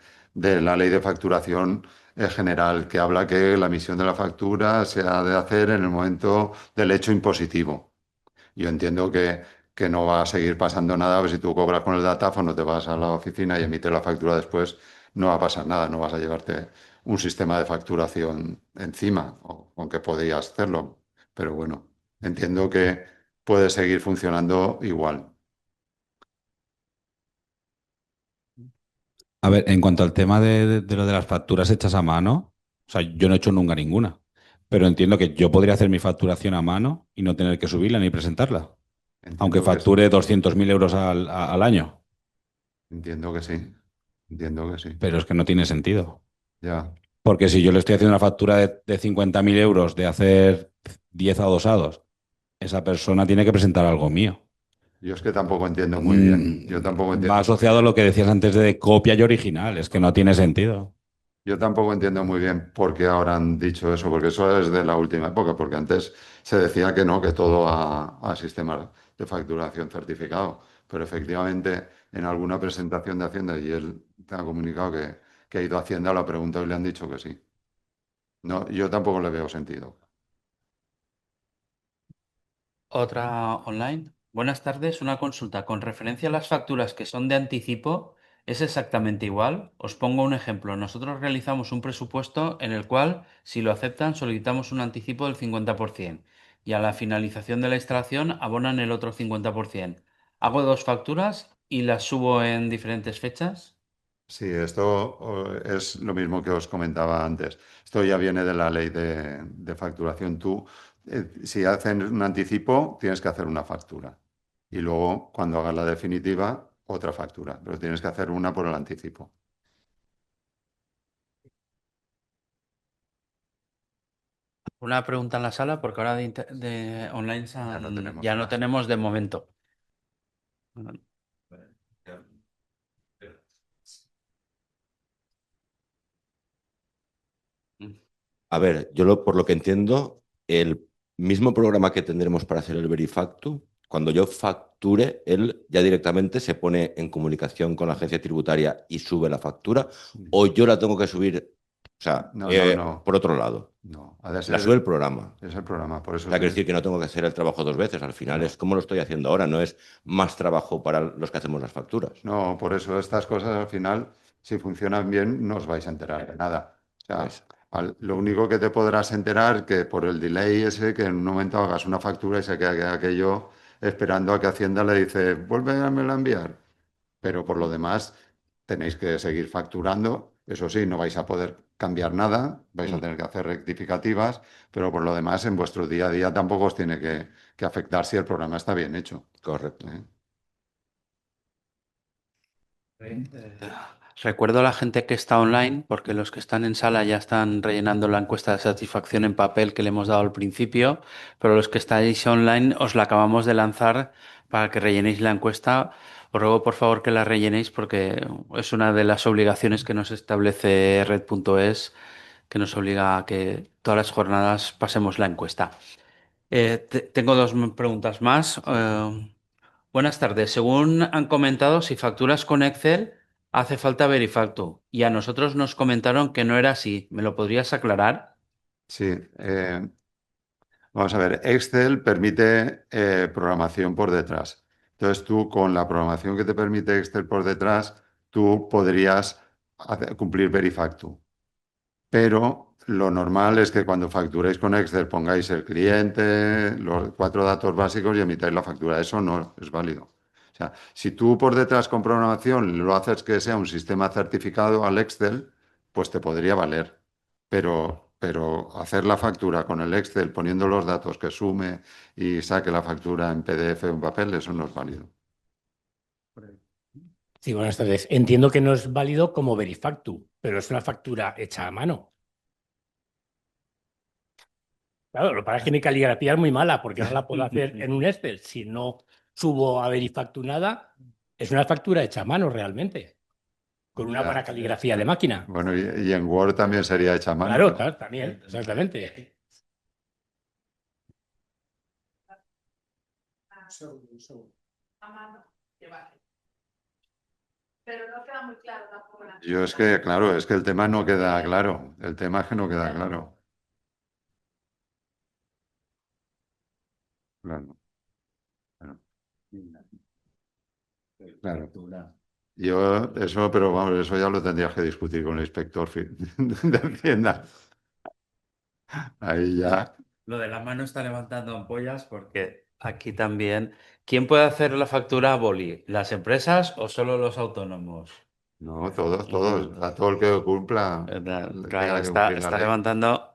la ley de facturación general, que habla que la emisión de la factura se ha de hacer en el momento del hecho impositivo. Yo entiendo que no va a seguir pasando nada, pues si tú cobras con el datáfono, te vas a la oficina y emites la factura después, no va a pasar nada, no vas a llevarte un sistema de facturación encima, aunque podías hacerlo. Pero bueno, entiendo que puede seguir funcionando igual. A ver, en cuanto al tema de lo de las facturas hechas a mano, o sea, yo no he hecho nunca ninguna, pero entiendo que yo podría hacer mi facturación a mano y no tener que subirla ni presentarla, aunque Entiendo que sí. facture 200.000 euros al año, Entiendo que sí. Entiendo que sí. pero es que no tiene sentido. Ya. Porque si yo le estoy haciendo una factura de 50.000 euros de hacer 10 adosados, esa persona tiene que presentar algo mío. Yo es que tampoco entiendo muy bien. Yo tampoco Va entiendo muy asociado a bien. lo que decías antes de copia y original, es que no tiene sentido. Yo tampoco entiendo muy bien por qué ahora han dicho eso, porque eso es de la última época, porque antes se decía que no, que todo a sistemas de facturación certificado. Pero efectivamente, en alguna presentación de Hacienda, y él te ha comunicado que ha ido a Hacienda, lo ha preguntado y le han dicho que sí. No, yo tampoco le veo sentido. Otra online. Buenas tardes, una consulta. Con referencia a las facturas que son de anticipo, ¿es exactamente igual? Os pongo un ejemplo. Nosotros realizamos un presupuesto en el cual, si lo aceptan, solicitamos un anticipo del 50% y a la finalización de la instalación abonan el otro 50%. ¿Hago dos facturas y las subo en diferentes fechas? Sí, esto es lo mismo que os comentaba antes. Esto ya viene de la ley de facturación. Tú, si hacen un anticipo, tienes que hacer una factura. Y luego, cuando hagas la definitiva, otra factura. Pero tienes que hacer una por el anticipo. Una pregunta en la sala, porque ahora de online Ya no tenemos ya no más. tenemos de momento. A ver, por lo que entiendo, el mismo programa que tendremos para hacer el Verifactu, cuando yo facture, él ya directamente se pone en comunicación con la agencia tributaria y sube la factura, o yo la tengo que subir, o sea, No, no, no. por otro lado. No, ha de La ser sube el programa. es el programa, por O eso sea, quiero decir que no tengo que hacer el trabajo dos veces. Al final No. es como lo estoy haciendo ahora, no es más trabajo para los que hacemos las facturas. No, por eso estas cosas al final, si funcionan bien, no os vais a enterar de nada. O sea, lo único que te podrás enterar que por el delay ese, que en un momento hagas una factura y se queda aquello esperando a que Hacienda le dice, vuélvemela a enviar. Pero por lo demás, tenéis que seguir facturando. Eso sí, no vais a poder cambiar nada, vais a tener que hacer rectificativas, pero por lo demás, en vuestro día a día tampoco os tiene que afectar si el programa está bien hecho. Correcto. Recuerdo a la gente que está online, porque los que están en sala ya están rellenando la encuesta de satisfacción en papel que le hemos dado al principio, pero los que estáis online os la acabamos de lanzar para que rellenéis la encuesta. Os ruego por favor que la rellenéis porque es una de las obligaciones que nos establece Red.es, que nos obliga a que todas las jornadas pasemos la encuesta. Tengo dos preguntas más. Buenas tardes. Según han comentado, si facturas con Excel, hace falta Verifacto. Y a nosotros nos comentaron que no era así. ¿Me lo podrías aclarar? Sí, vamos a ver, Excel permite programación por detrás, Entonces tú, con la programación que te permite Excel por detrás, tú podrías cumplir Verifactu. Pero lo normal es que cuando facturéis con Excel pongáis el cliente, los 4 datos básicos y emitáis la factura. Eso no es válido. O sea, si tú por detrás con programación lo haces que sea un sistema certificado al Excel, pues te podría valer. Pero hacer la factura con el Excel poniendo los datos que sume y saque la factura en PDF o en papel, eso no es válido. Sí, buenas tardes. Entiendo que no es válido como Verifactu, pero es una factura hecha a mano. Claro, lo que pasa es que mi caligrafía es muy mala porque no la puedo hacer en un Excel. Si no subo a Verifactu nada, es una factura hecha a mano realmente, con una Ya. buena caligrafía de máquina. Bueno, y en Word también sería hecha a mano. Claro, claro, también, exactamente. Pero no queda muy claro tampoco. Yo es que, claro, es que el tema no queda claro. El tema es que no queda claro. Claro. Claro. Yo, eso, pero vamos, eso ya lo tendrías que discutir con el inspector de Hacienda. Ahí ya. Lo de la mano está levantando ampollas porque aquí también. ¿Quién puede hacer la factura a boli? ¿Las empresas o solo los autónomos? No, todos. A todo el que cumpla. Claro, tenga que cumplir la está ley. levantando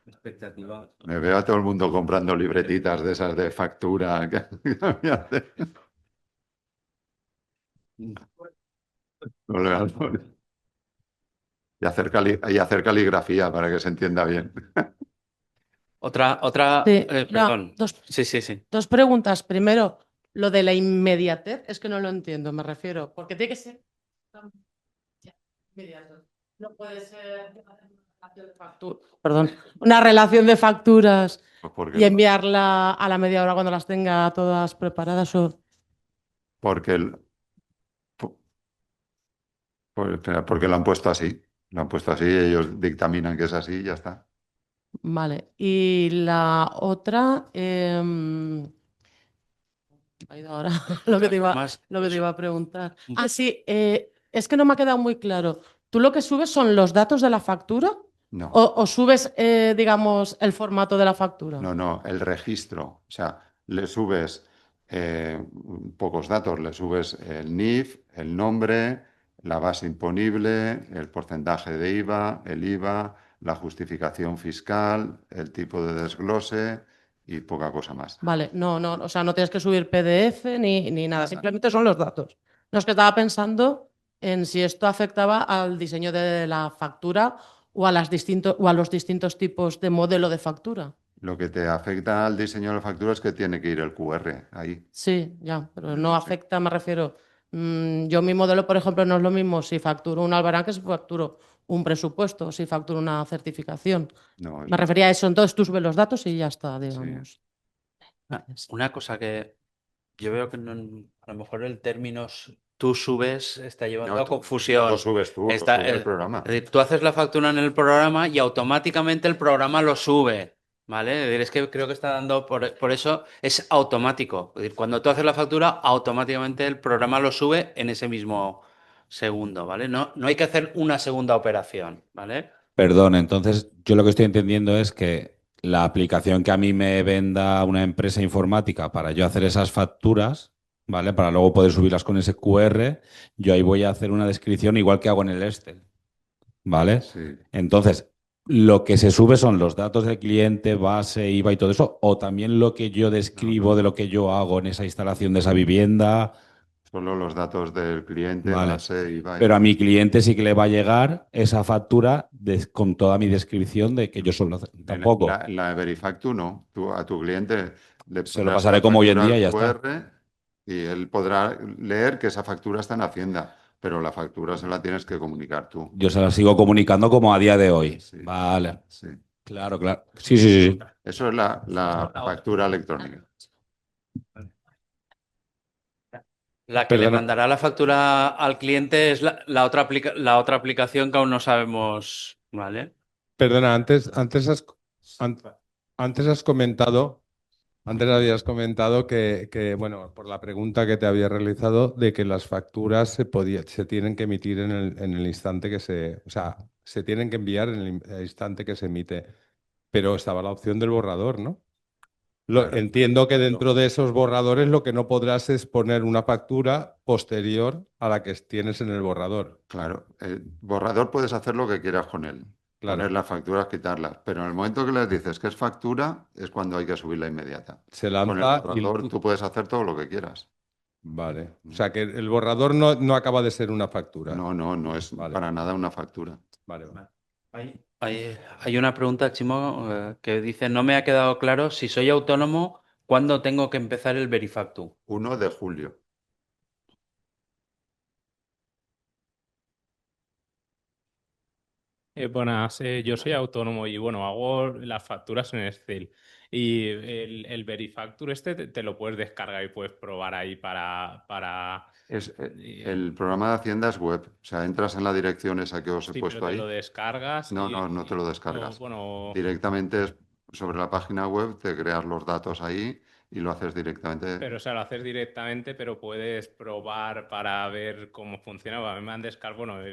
expectativa. Me veo a todo el mundo comprando libretitas de esas de factura. Y hacer caligrafía para que se entienda bien. Otra, Sí, perdón. dos, Sí. dos preguntas. Primero, lo de la inmediatez, es que no lo entiendo, me refiero, porque tiene que ser inmediato. No puede ser una relación de facturas Porque, y enviarla a la media hora cuando las tenga todas preparadas. porque, porque lo han puesto así. Lo han puesto así, ellos dictaminan que es así y ya está. Vale. Y la otra, ha ido ahora lo que te iba a preguntar. Ah, sí, es que no me ha quedado muy claro. ¿Tú lo que subes son los datos de la factura? No. ¿O subes, digamos, el formato de la factura? No, el registro. O sea, le subes pocos datos, le subes el NIF, el nombre, la base imponible, el porcentaje de IVA, el IVA, la justificación fiscal, el tipo de desglose y poca cosa más. Vale, no, o sea, no tienes que subir PDF ni nada, simplemente son los datos. No, es que estaba pensando en si esto afectaba al diseño de la factura o a los distintos tipos de modelo de factura. Lo que te afecta al diseño de la factura es que tiene que ir el QR ahí. Sí, ya, pero no afecta, me refiero. Yo mi modelo, por ejemplo, no es lo mismo si facturo un albarán que si facturo un presupuesto, si facturo una certificación. No, Me refería a eso, entonces tú subes los datos y ya está, digamos. Una cosa que yo veo que a lo mejor el término tú subes está llevando a confusión. Lo subes tú, lo sube el programa. Es decir, tú haces la factura en el programa y automáticamente el programa lo sube. ¿Vale? Es decir, es que creo que está dando, por eso es automático. Es decir, cuando tú haces la factura, automáticamente el programa lo sube en ese mismo segundo, ¿vale? No hay que hacer una segunda operación, ¿vale? Perdón, entonces yo lo que estoy entendiendo es que la aplicación que a mí me venda una empresa informática para yo hacer esas facturas, ¿vale? Para luego poder subirlas con ese QR, yo ahí voy a hacer una descripción igual que hago en el Excel, ¿vale? Sí. Entonces, lo que se sube son los datos del cliente, base, IVA y todo eso, o también lo que yo describo de lo que yo hago en esa instalación de esa vivienda. Solo los datos del cliente, Vale. base, IVA. Pero a mi cliente sí que le va a llegar esa factura con toda mi descripción de que yo solo tampoco. La Verifactu no. Tú, a tu cliente le Se lo pasaré como hoy en día y ya está. QR y él podrá leer que esa factura está en Hacienda, pero la factura se la tienes que comunicar tú. Yo se la sigo comunicando como a día de hoy. Sí. Vale. Sí. Claro. Sí. Eso es la factura electrónica. La que le mandará la factura al cliente es la otra aplicación que aún no sabemos, ¿vale? Perdona, antes has comentado Antes habías comentado bueno, por la pregunta que te había realizado, de que las facturas se tienen que emitir en el instante o sea, se tienen que enviar en el instante que se emite. Pero estaba la opción del borrador, ¿no? Claro. Entiendo que dentro de esos borradores lo que no podrás es poner una factura posterior a la que tienes en el borrador. Claro, el borrador puedes hacer lo que quieras con él. Claro. Poner las facturas, quitarlas. Pero en el momento que les dices que es factura, es cuando hay que subirla inmediata. Se Con el lanza y borrador tú puedes hacer todo lo que quieras. Vale. O sea que el borrador no acaba de ser una factura. No es Vale. para nada una factura. Vale. Hay una pregunta, Chimo, que dice, no me ha quedado claro si soy autónomo, ¿cuándo tengo que empezar el Verifactu? 1 de julio. Buenas, yo soy autónomo y bueno, hago las facturas en Excel. Y el Verifacture te lo puedes descargar y puedes probar ahí para... El programa de Hacienda es web. O sea, entras en la dirección esa que os he Sí, puesto pero te ahí. lo descargas No te lo descargas. bueno, Directamente sobre la página web te creas los datos ahí y lo haces directamente. pero o sea, lo haces directamente, pero puedes probar para ver cómo funciona. A mí me han descargado, bueno,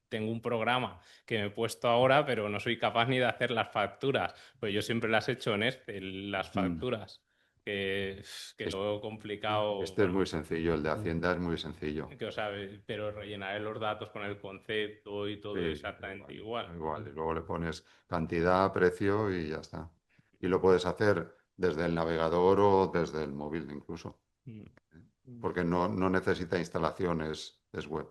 tengo un programa que me he puesto ahora, pero no soy capaz ni de hacer las facturas. Pues yo siempre las he hecho en Excel, las facturas. Que lo veo complicado. Este es muy sencillo, el de Hacienda es muy sencillo. Que, o sea, pero rellenaré los datos con el concepto y todo Sí, exactamente igual. Igual, y luego le pones cantidad, precio y ya está. Y lo puedes hacer desde el navegador o desde el móvil incluso. Porque no necesita instalación, es web.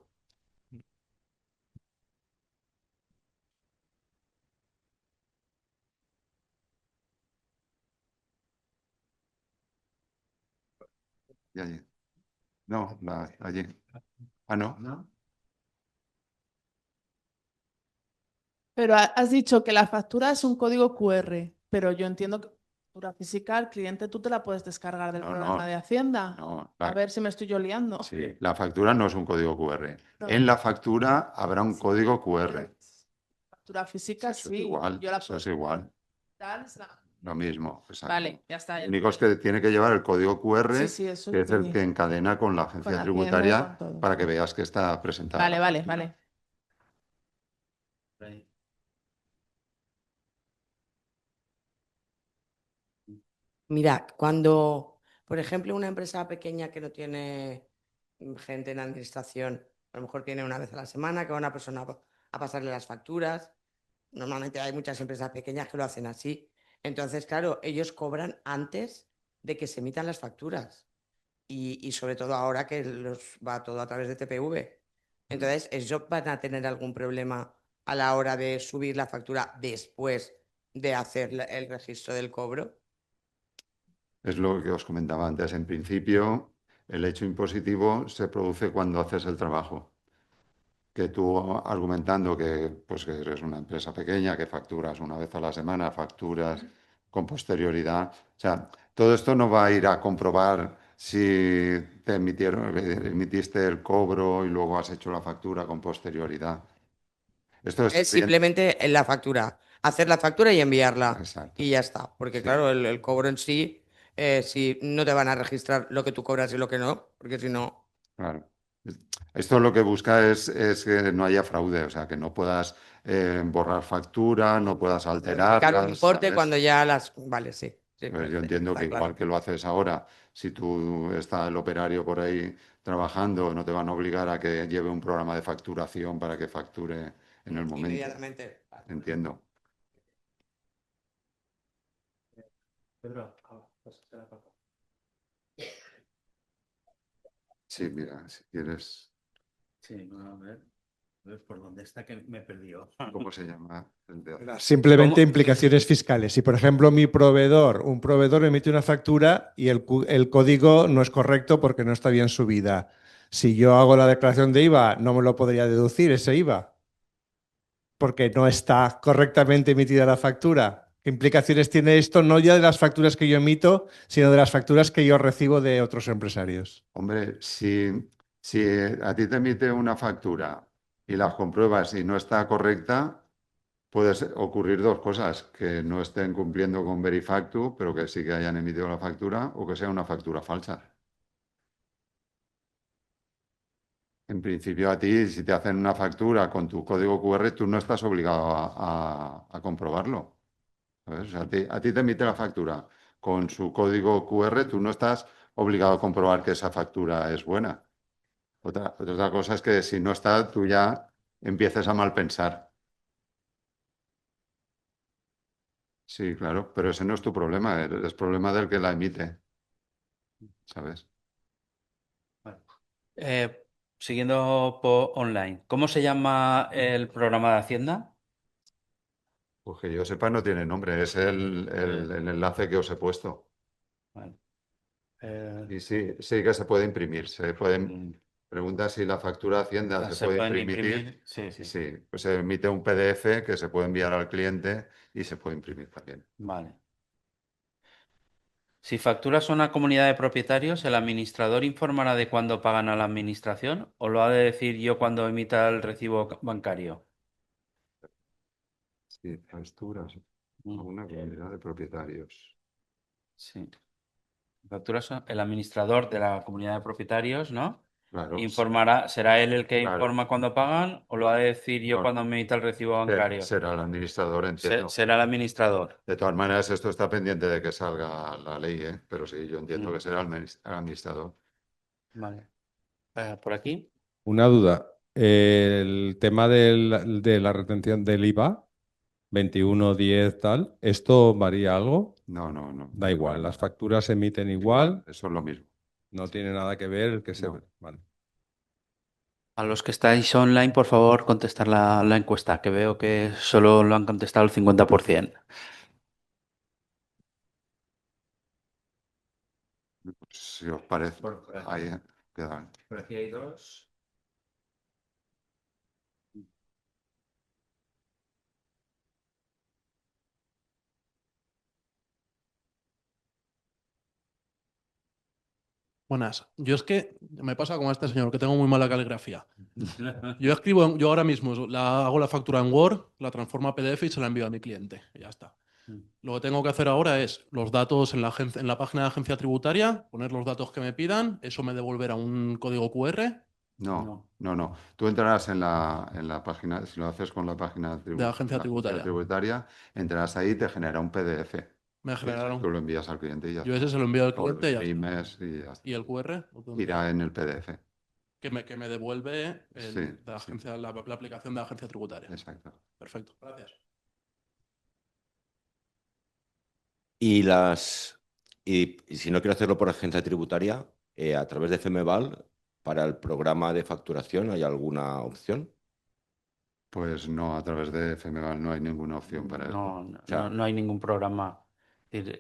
Y allí. No, allí. Ah, no. Pero has dicho que la factura es un código QR, pero yo entiendo que factura física al cliente tú te la puedes descargar del programa de Hacienda. A ver si me estoy yo liando. Sí, la factura no es un código QR. No. En la factura habrá un código QR. Factura física Eso sí. es igual. Yo la Eso es igual. tal, es la- Lo mismo. Exacto. Vale, ya está. Lo único es que tiene que llevar el código QR, Sí, sí, eso que es el sí. que encadena con la agencia Con Hacienda y tributaria con todo. para que veas que está presentada. Vale, vale, vale. Mira, cuando, por ejemplo, una empresa pequeña que no tiene gente en administración, a lo mejor tiene una vez a la semana que va una persona a pasarle las facturas. Normalmente hay muchas empresas pequeñas que lo hacen así. Entonces, claro, ellos cobran antes de que se emitan las facturas. Y sobre todo ahora que va todo a través de TPV. Entonces, ¿ellos van a tener algún problema a la hora de subir la factura después de hacer el registro del cobro? Es lo que os comentaba antes. En principio, el hecho impositivo se produce cuando haces el trabajo. Que tú argumentando pues, que eres una empresa pequeña, que facturas una vez a la semana, facturas con posterioridad. O sea, todo esto no va a ir a comprobar si te emitiste el cobro y luego has hecho la factura con posterioridad. Esto Es simplemente en la factura, hacer la factura y enviarla. Exacto. Y ya está. Porque claro, el cobro en sí, si no te van a registrar lo que tú cobras y lo que no, porque si no... Claro. Esto lo que busca es que no haya fraude, o sea, que no puedas borrar factura, no puedas alterarlas. Claro, un importe ¿sabes? cuando ya las... Vale, sí. Sí, Pues sí, yo entiendo está que claro. igual que lo haces ahora, si tú está el operario por ahí trabajando, no te van a obligar a que lleve un programa de facturación para que facture en el momento. Inmediatamente. Entiendo. Pedro, Sí, mira, si quieres. Sí, a ver por dónde está que me perdió. ¿Cómo se llama? Simplemente implicaciones fiscales. Si, por ejemplo, un proveedor emite una factura y el código no es correcto porque no está bien subida. Si yo hago la declaración de IVA, no me lo podría deducir ese IVA porque no está correctamente emitida la factura. ¿Qué implicaciones tiene esto? No ya de las facturas que yo emito, sino de las facturas que yo recibo de otros empresarios. Hombre, si a ti te emite una factura y la compruebas y no está correcta, puede ocurrir dos cosas, que no estén cumpliendo con Verifactu, pero que sí que hayan emitido la factura, o que sea una factura falsa. En principio, a ti, si te hacen una factura con tu código QR, tú no estás obligado a comprobarlo. ¿Sabes? O sea, a ti te emite la factura con su código QR, tú no estás obligado a comprobar que esa factura es buena. Otra cosa es que si no está, tú ya empieces a mal pensar. Sí, claro, pero ese no es tu problema, es problema del que la emite. ¿Sabes? Siguiendo por online, ¿cómo se llama el programa de Hacienda? Pues que yo sepa, no tiene nombre, es el enlace que os he puesto. Vale. Y sí, sí que se puede imprimir. Pregunta si la factura de Hacienda se puede pueden imprimir. Sí, sí. Sí, pues se emite un PDF que se puede enviar al cliente y se puede imprimir también. Vale. Si facturas a una comunidad de propietarios, ¿el administrador informará de cuándo pagan a la administración o lo ha de decir yo cuando emita el recibo bancario? Sí, facturas a una comunidad de propietarios. Sí. Facturas, el administrador de la comunidad de propietarios, ¿no? Claro. Informará, ¿será él el que Claro. informa cuando pagan o lo ha de decir yo No, cuando me emita el recibo bancario? Será el administrador, entiendo. Será el administrador. De todas maneras, esto está pendiente de que salga la ley, ¿eh? Pero sí, yo entiendo que será el administrador. Vale. ¿Por aquí? Una duda. El tema de la retención del IVA, 21, 10, tal, ¿esto varía algo? No, no, no. Da igual, las facturas se emiten igual. Eso es lo mismo. No tiene nada que ver el que se... Vale. A los que estáis online, por favor, contestar la encuesta, que veo que solo lo han contestado el 50%. Si os parece, ahí quedan. Por aquí hay dos. Buenas. Yo es que me pasa como a este señor, que tengo muy mala caligrafía. Yo escribo, yo ahora mismo hago la factura en Word, la transformo a PDF y se la envío a mi cliente. Y ya está. Lo que tengo que hacer ahora es los datos en la página de agencia tributaria, poner los datos que me pidan, eso me devolverá un código QR. No. Tú entrarás en la página, si lo haces con la página de la agencia tributaria, entrarás ahí y te genera un PDF. Me generará Tú lo envías al cliente y ya Yo está. ese se lo envío al cliente y ya imprimes y ya está. ¿Y el QR? Irá en el PDF. Que me devuelve Sí, la agencia, la aplicación de la agencia tributaria. Exacto. Perfecto, gracias. Y si no quiero hacerlo por agencia tributaria, a través de FEMEVAL, para el programa de facturación, ¿hay alguna opción? Pues no, a través de FEMEVAL no hay ninguna opción para eso. No hay ningún programa.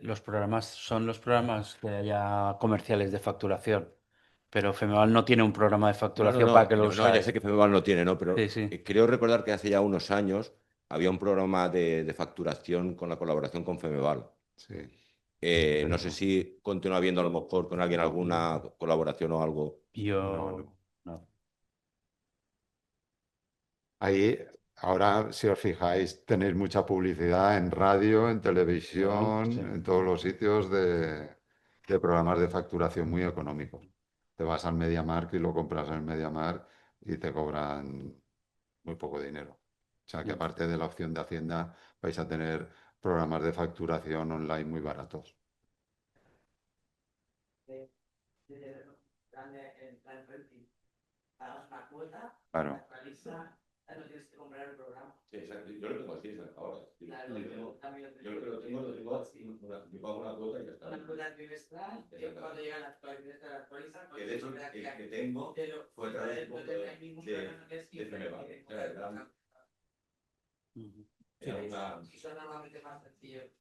Los programas son los programas que haya comerciales de facturación. Pero FEMEVAL no tiene un programa de facturación para que lo usáis. Ya sé que FEMEVAL no tiene, ¿no? Pero Sí. creo recordar que hace ya unos años había un programa de facturación con la colaboración con FEMEVAL. Sí. No sé si continúa habiendo a lo mejor con alguien alguna colaboración o algo. No. Ahí, ahora, si os fijáis, tenéis mucha publicidad en radio, en televisión, en todos los sitios de programas de facturación muy económicos. Te vas al MediaMarkt y lo compras en el MediaMarkt y te cobran muy poco dinero. O sea que aparte de la opción de Hacienda, vais a tener programas de facturación online muy baratos. Claro. No tienes que comprar el programa. Sí, exacto. Yo lo tengo así ahora. Yo lo tengo, yo pago una cuota y ya está. Una cuota trimestral, cuando llega la actualiza. Que de hecho, el que tengo fue a través del punto de FEMEVAL. Son normalmente más sencillos.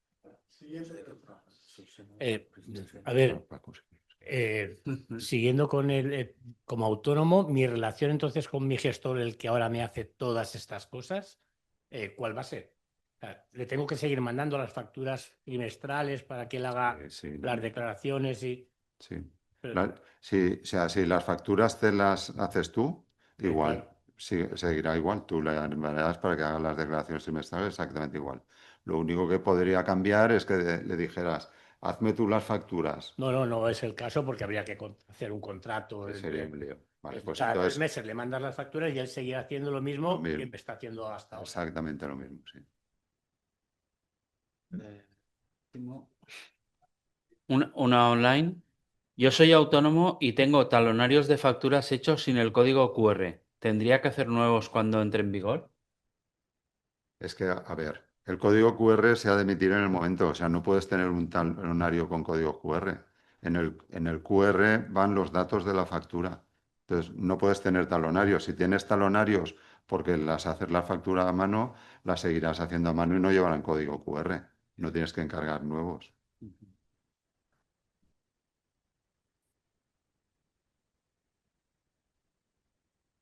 A ver, siguiendo con como autónomo, mi relación entonces con mi gestor, el que ahora me hace todas estas cosas, ¿cuál va a ser? O sea, ¿le tengo que seguir mandando las facturas trimestrales para que él haga las declaraciones y...? Sí. O sea, si las facturas te las haces tú, igual. seguirá igual. Tú le darás para que haga las declaraciones trimestrales exactamente igual. Lo único que podría cambiar es que le dijeras, hazme tú las facturas. No es el caso porque habría que hacer un contrato. Sería un lío. Vale, pues cada entonces, 3 meses le mandas las facturas y él seguirá haciendo lo mismo que está haciendo hasta ahora. exactamente lo mismo, sí. Una online. Yo soy autónomo y tengo talonarios de facturas hechos sin el código QR. ¿Tendría que hacer nuevos cuando entre en vigor? Es que, a ver, el código QR se ha de emitir en el momento, o sea, no puedes tener un talonario con código QR. En el QR van los datos de la factura. Entonces, no puedes tener talonarios. Si tienes talonarios porque hacer la factura a mano, las seguirás haciendo a mano y no llevarán código QR. No tienes que encargar nuevos.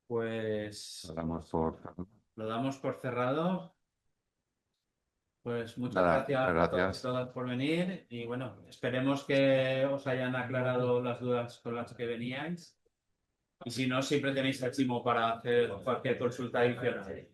Pues Lo damos por cerrado. Pues muchas Nada, gracias a gracias. todos por venir y bueno, esperemos que os hayan aclarado las dudas con las que veníais. Y si no, siempre tenéis el Chimo para hacer cualquier consulta adicional.